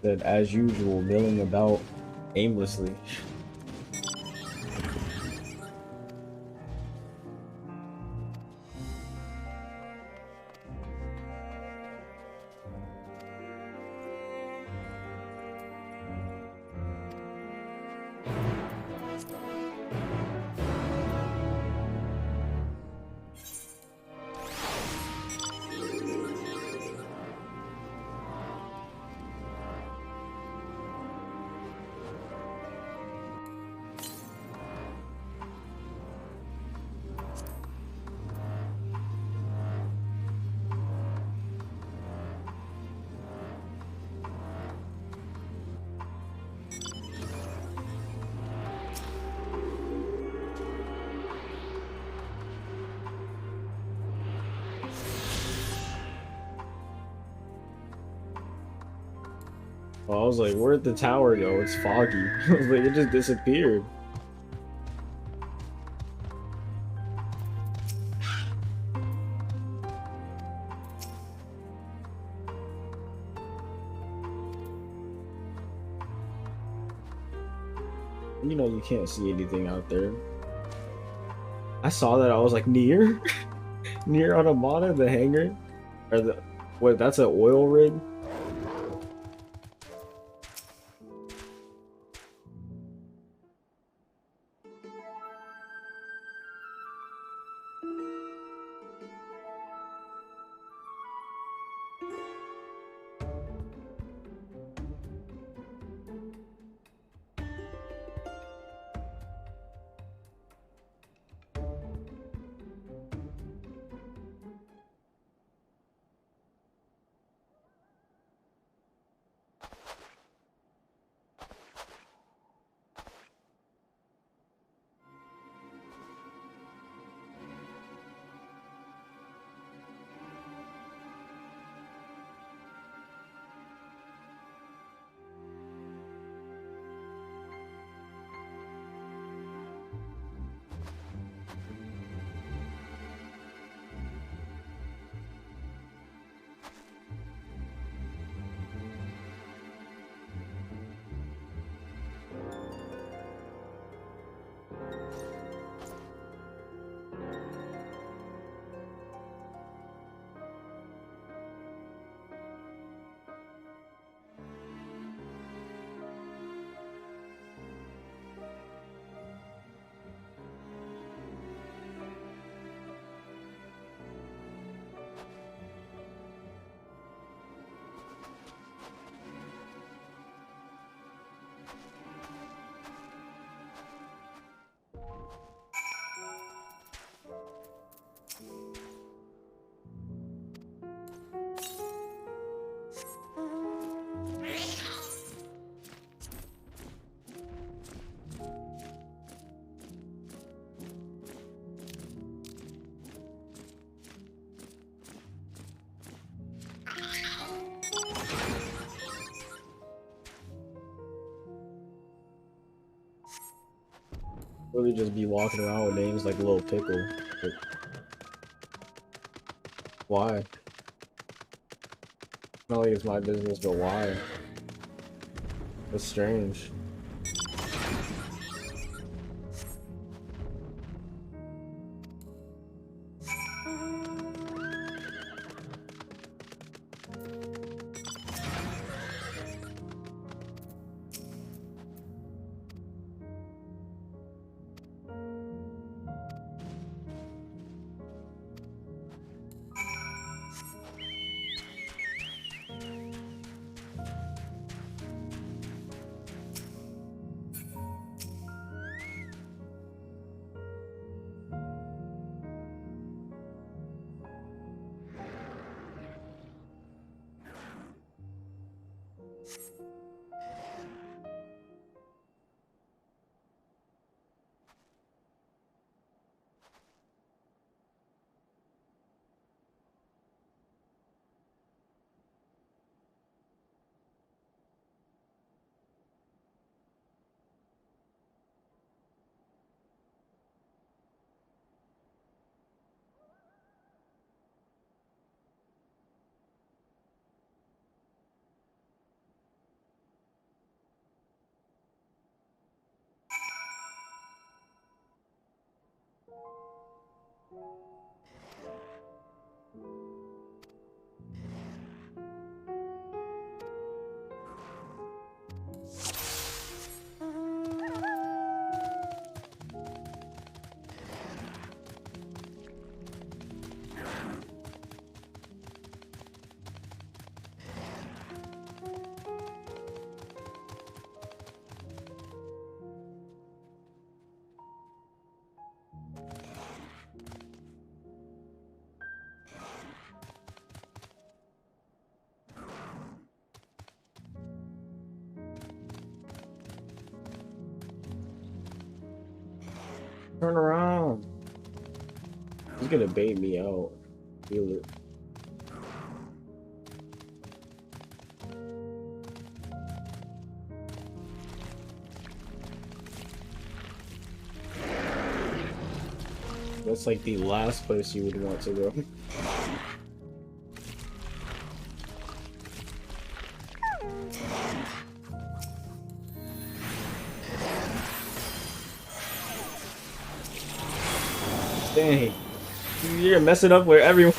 That, as usual, milling about aimlessly. Oh, I was like, where'd the tower go? It's foggy. I was like, it just disappeared. You know you can't see anything out there. I saw that, I was like, near? Near Automata, the hangar? Or the... What, that's an oil rig? Really just be walking around with names like Little Pickle. Like, why? Not like it's my business, but why? That's strange. Turn around. He's gonna bait me out. Feel it. That's like the last place you would want to go. Dang. You're messing up with everyone.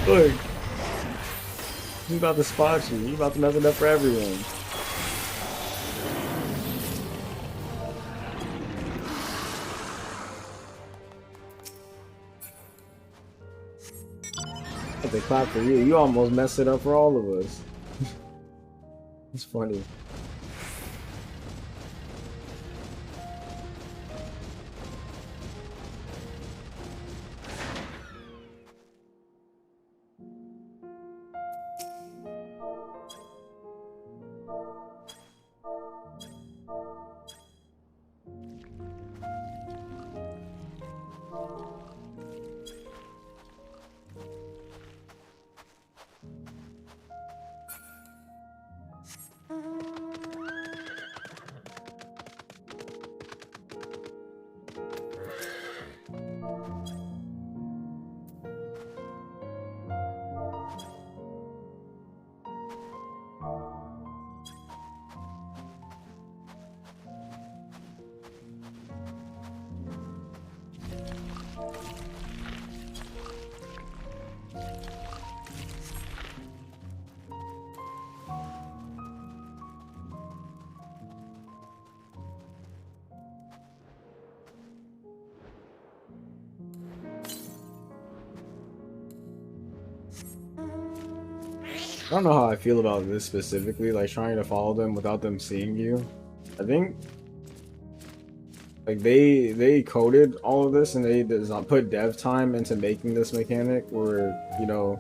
Look. He's about to spot you. He's about to mess it up for everyone. If they clap for you, you almost messed it up for all of us. It's funny. I don't know how I feel about this specifically, like trying to follow them without them seeing you. I think like they coded all of this and they put dev time into making this mechanic where, you know,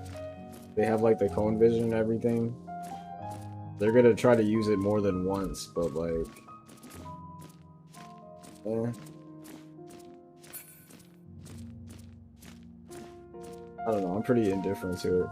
they have like the cone vision and everything. They're gonna try to use it more than once, but like I don't know, I'm pretty indifferent to it.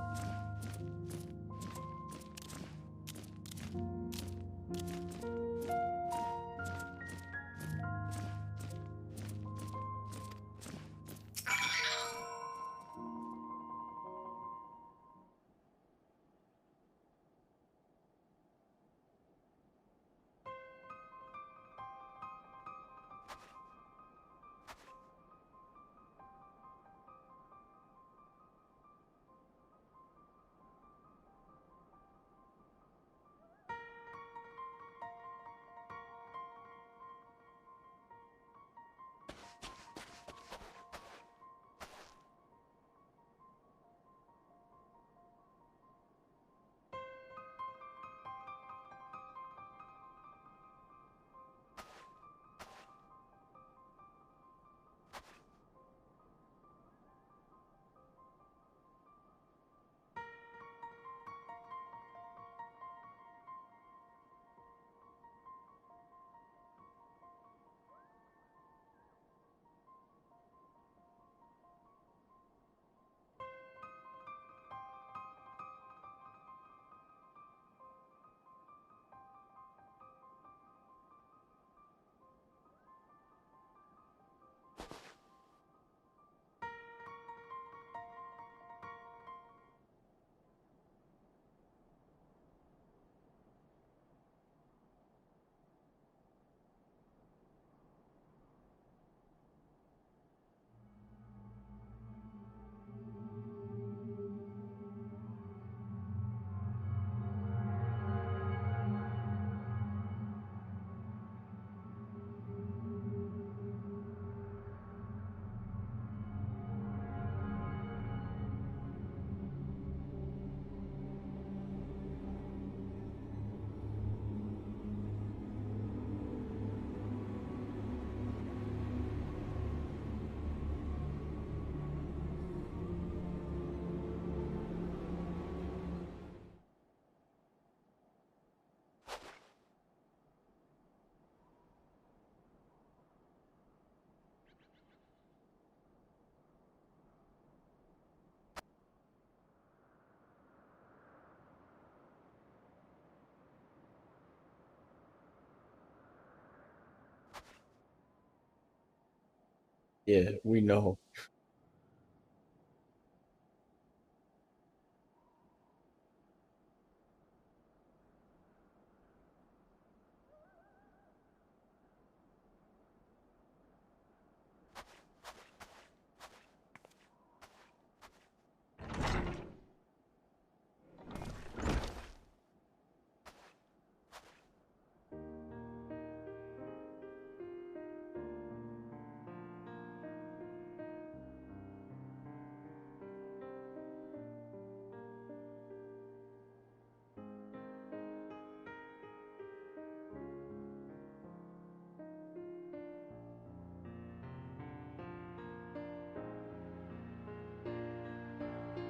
Yeah, we know.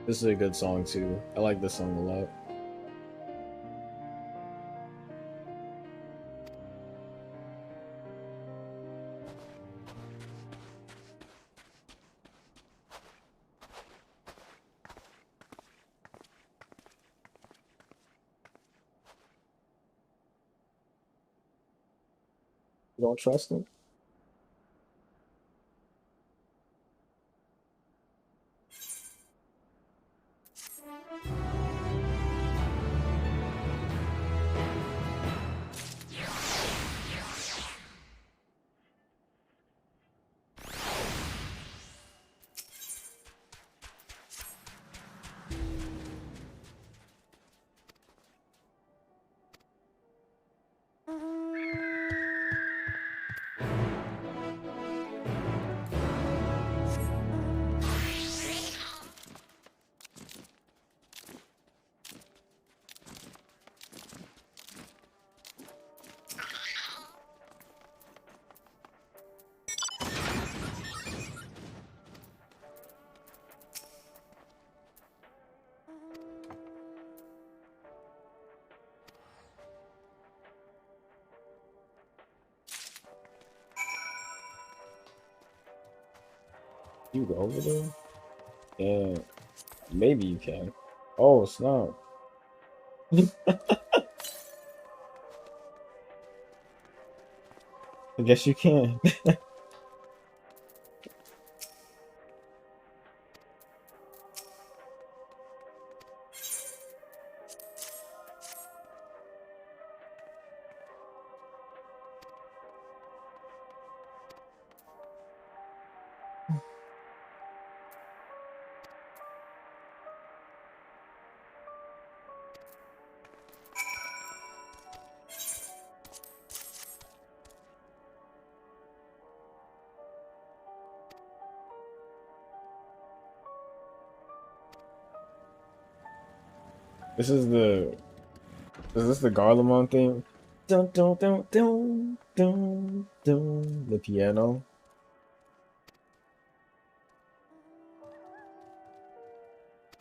This is a good song too. I like this song a lot. You don't trust him? You go over there? Yeah, maybe you can. Oh, snap. I guess you can. This is the Is this the Garlemald theme? Dun dun dun dun dun dun. The piano.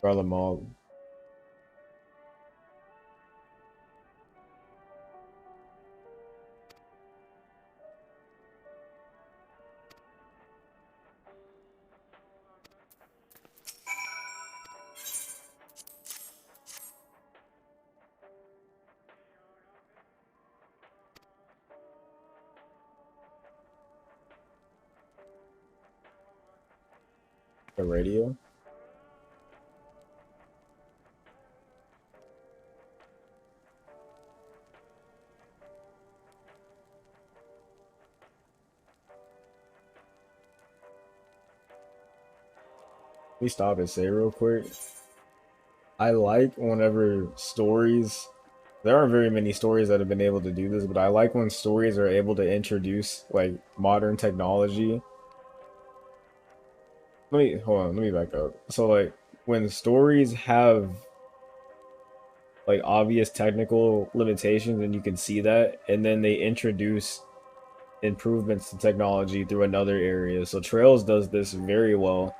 Garlemald. The radio. Let me stop and say real quick. I like whenever stories. There aren't very many stories that have been able to do this, but I like when stories are able to introduce like modern technology. Let me hold on. Let me back up. So like when stories have like obvious technical limitations and you can see that, and then they introduce improvements to technology through another area. So Trails does this very well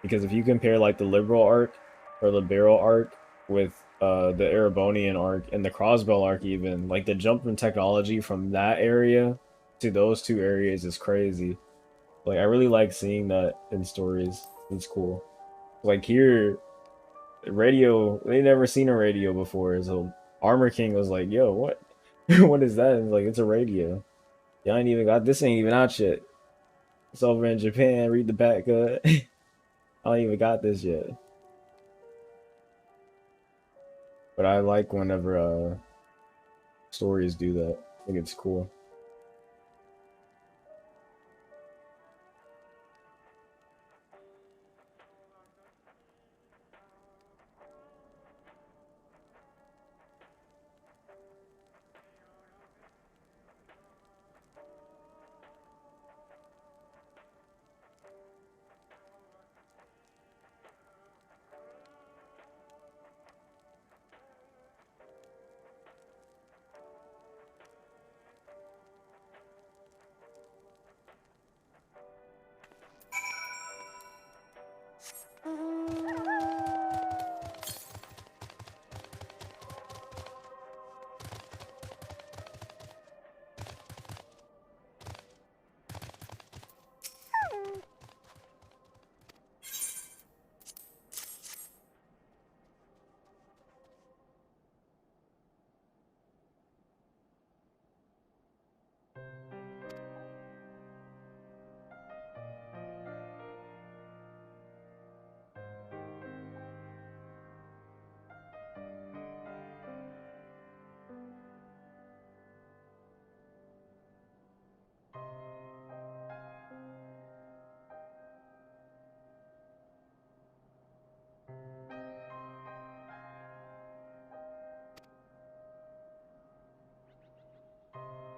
because if you compare like the liberal arc or the barrel arc with the Erebonian arc and the Crossbell arc, even like the jump from technology from that area to those two areas is crazy. Like I really like seeing that in stories. It's cool. Like here, radio, they never seen a radio before, so Armor King was like, yo, what? What is that? And like, it's a radio. Y'all ain't even got this, ain't even out yet. It's over in Japan. Read the back. I don't even got this yet. But I like whenever stories do that. I think it's cool.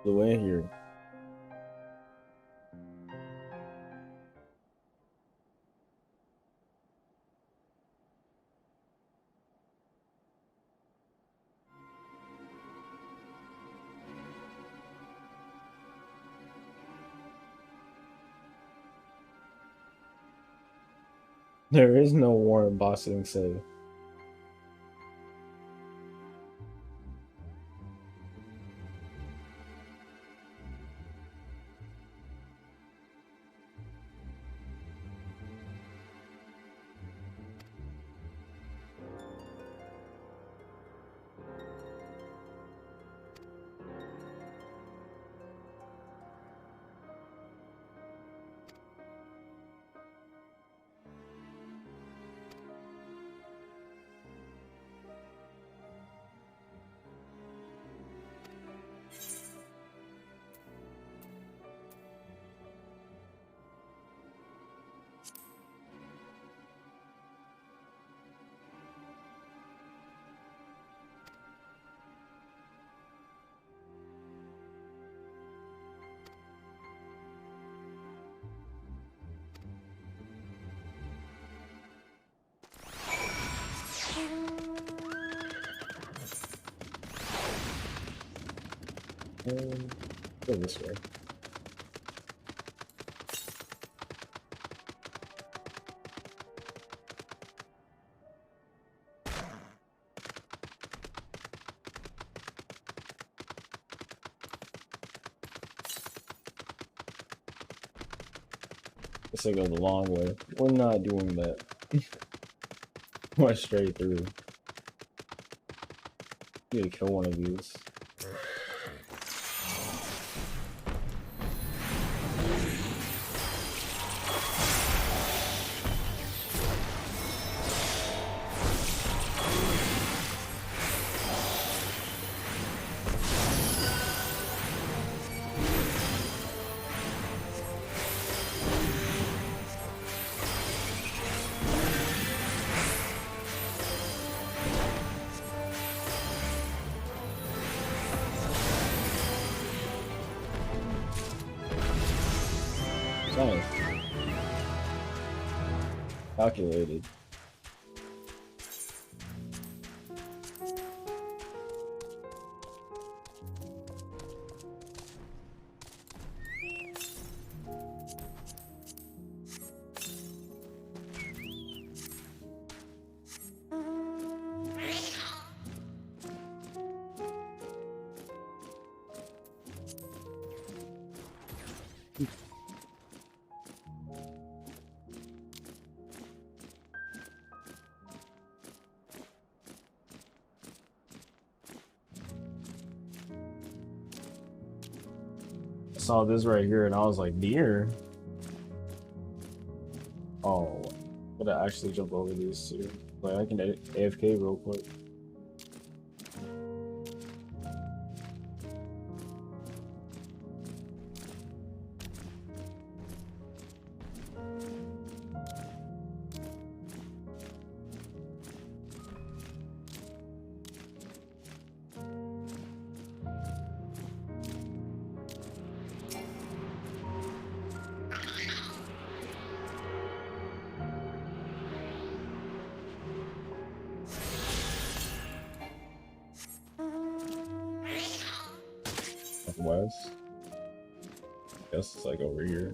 The way here. There is no war in Bossing Say. Go this way. Guess I go the long way. We're not doing that. Went straight through. Need to kill one of these. Nice. Calculated. Saw this right here and I was like, deer? actually jump over these two. Like I can AFK real quick. West. Guess it's like over here.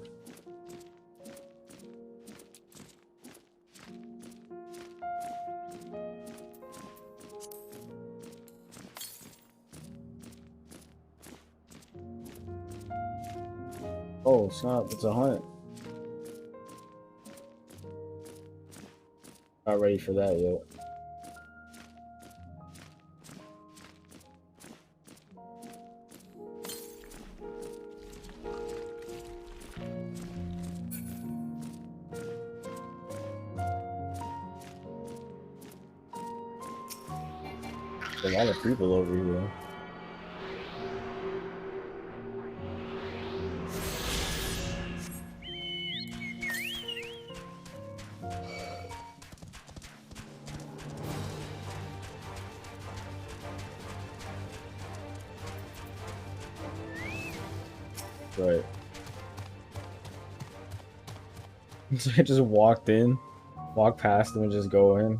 Oh snap, it's a hunt. Not ready for that yet. A lot of people over here. Right. So I just walked past them and just go in.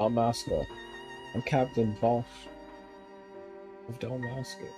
Dalmasca. I'm Captain Bosch of Dalmasca.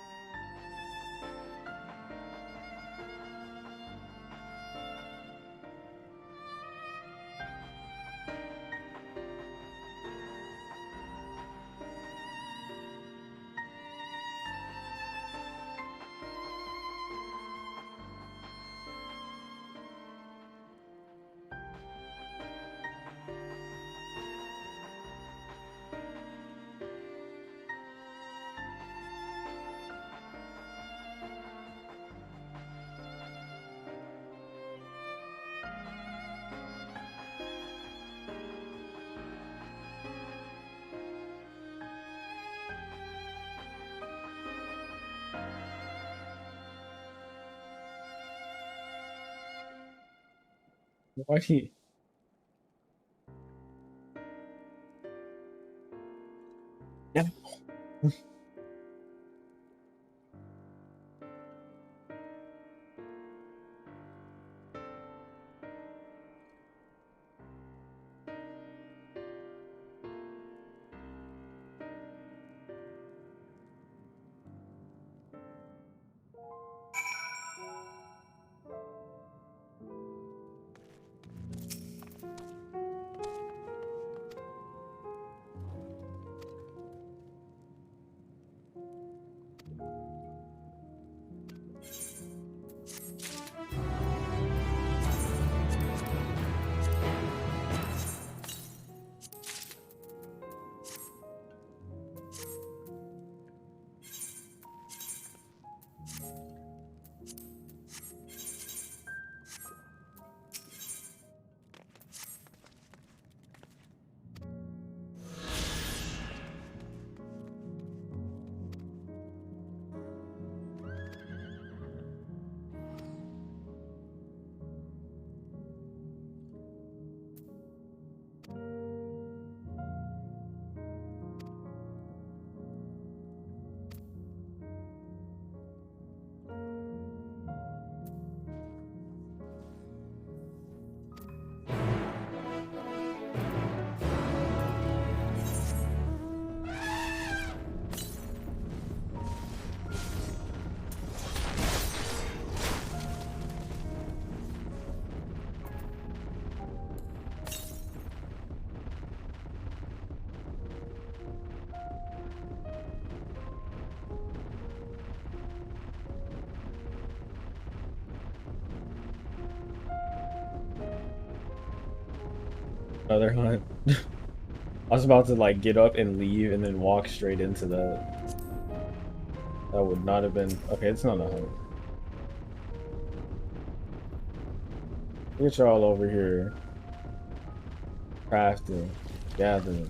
Why he? Yeah. Another hunt. I was about to like get up and leave and then walk straight into that. That would not have been okay. It's not a hunt. Get y'all over here crafting, gathering.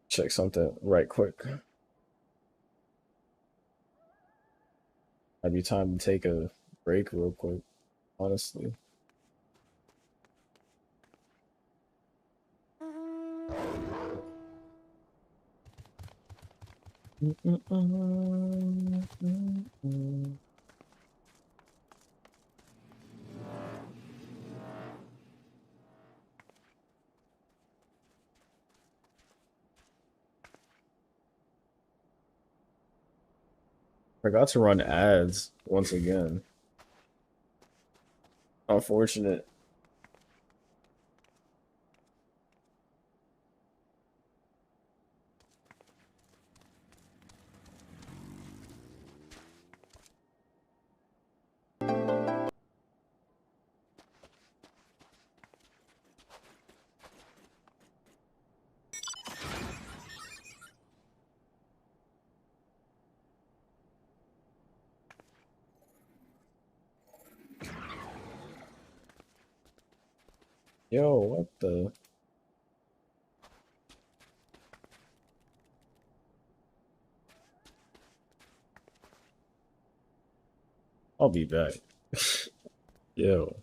Check something right quick. Might be time to take a break real quick, honestly. Forgot to run ads once again. Unfortunate. Yo, what the? I'll be back. Yo.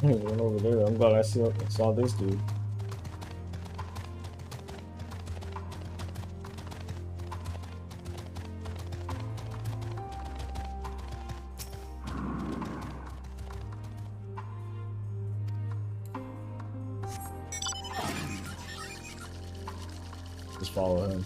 Went over there. I'm glad I saw this dude. Just follow him.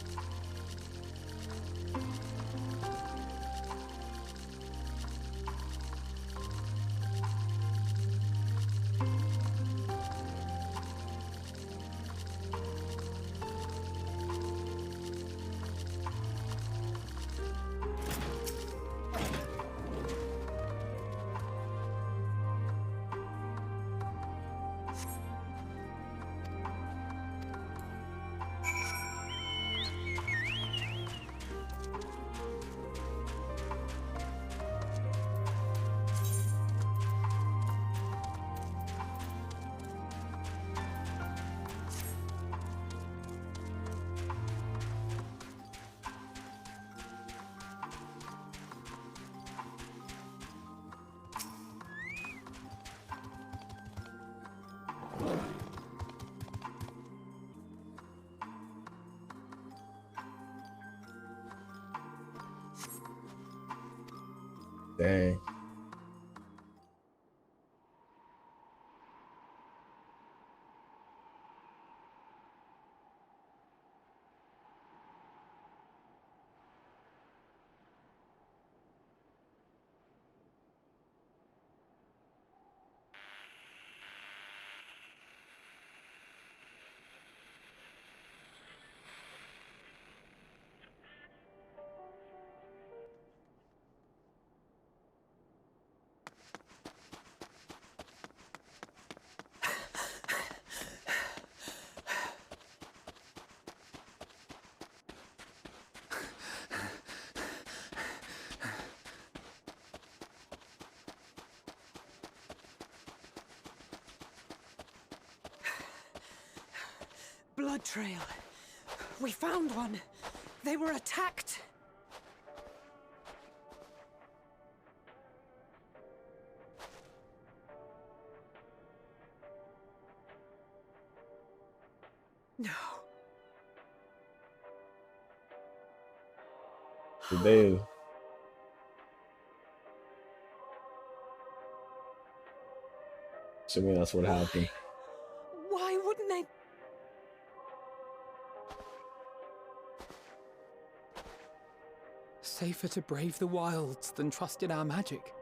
Dang. Blood trail. We found one. They were attacked. No. They. Assuming that's what happened. Why wouldn't they? Safer to brave the wilds than trust in our magic.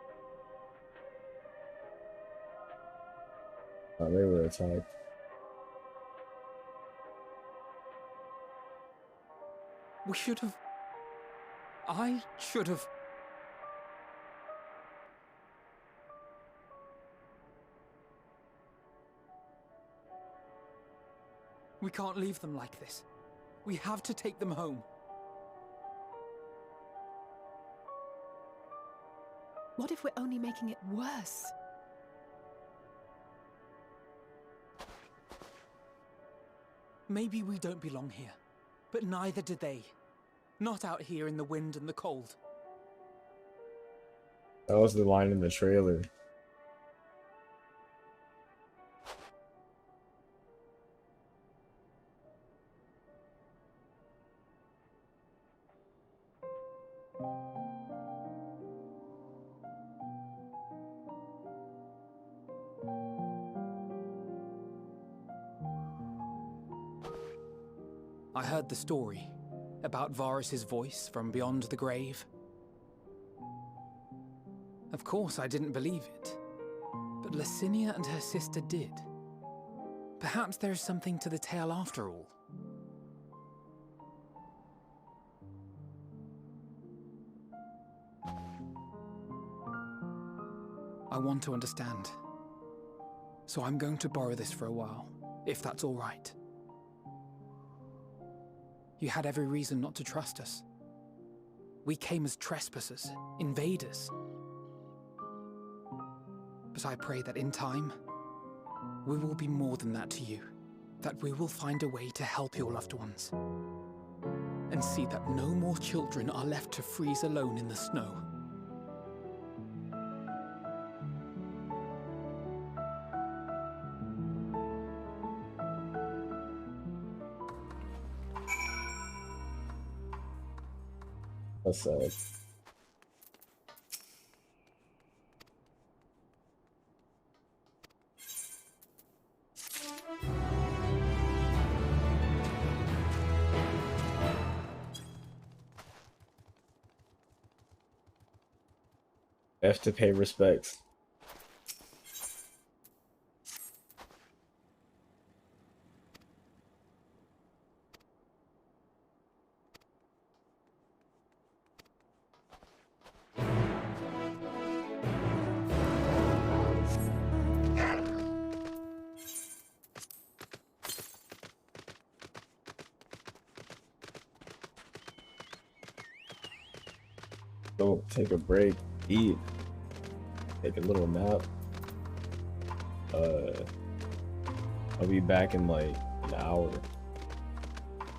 Oh, they were attacked. We should have... I should have... We can't leave them like this. We have to take them home. What if we're only making it worse? Maybe we don't belong here, but neither do they. Not out here in the wind and the cold. That was the line in the trailer. I heard the story about Varus's voice from beyond the grave. Of course, I didn't believe it, but Licinia and her sister did. Perhaps there is something to the tale after all. I want to understand, so I'm going to borrow this for a while, if that's all right. You had every reason not to trust us. We came as trespassers, invaders. But I pray that in time, we will be more than that to you. That we will find a way to help your loved ones. And see that no more children are left to freeze alone in the snow. That's sad. Have to pay respects. Go take a break, eat, take a little nap. I'll be back in like an hour.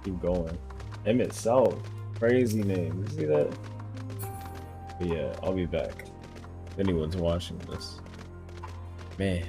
Keep going. M itself, crazy name. You see that? But yeah, I'll be back. If anyone's watching this, man.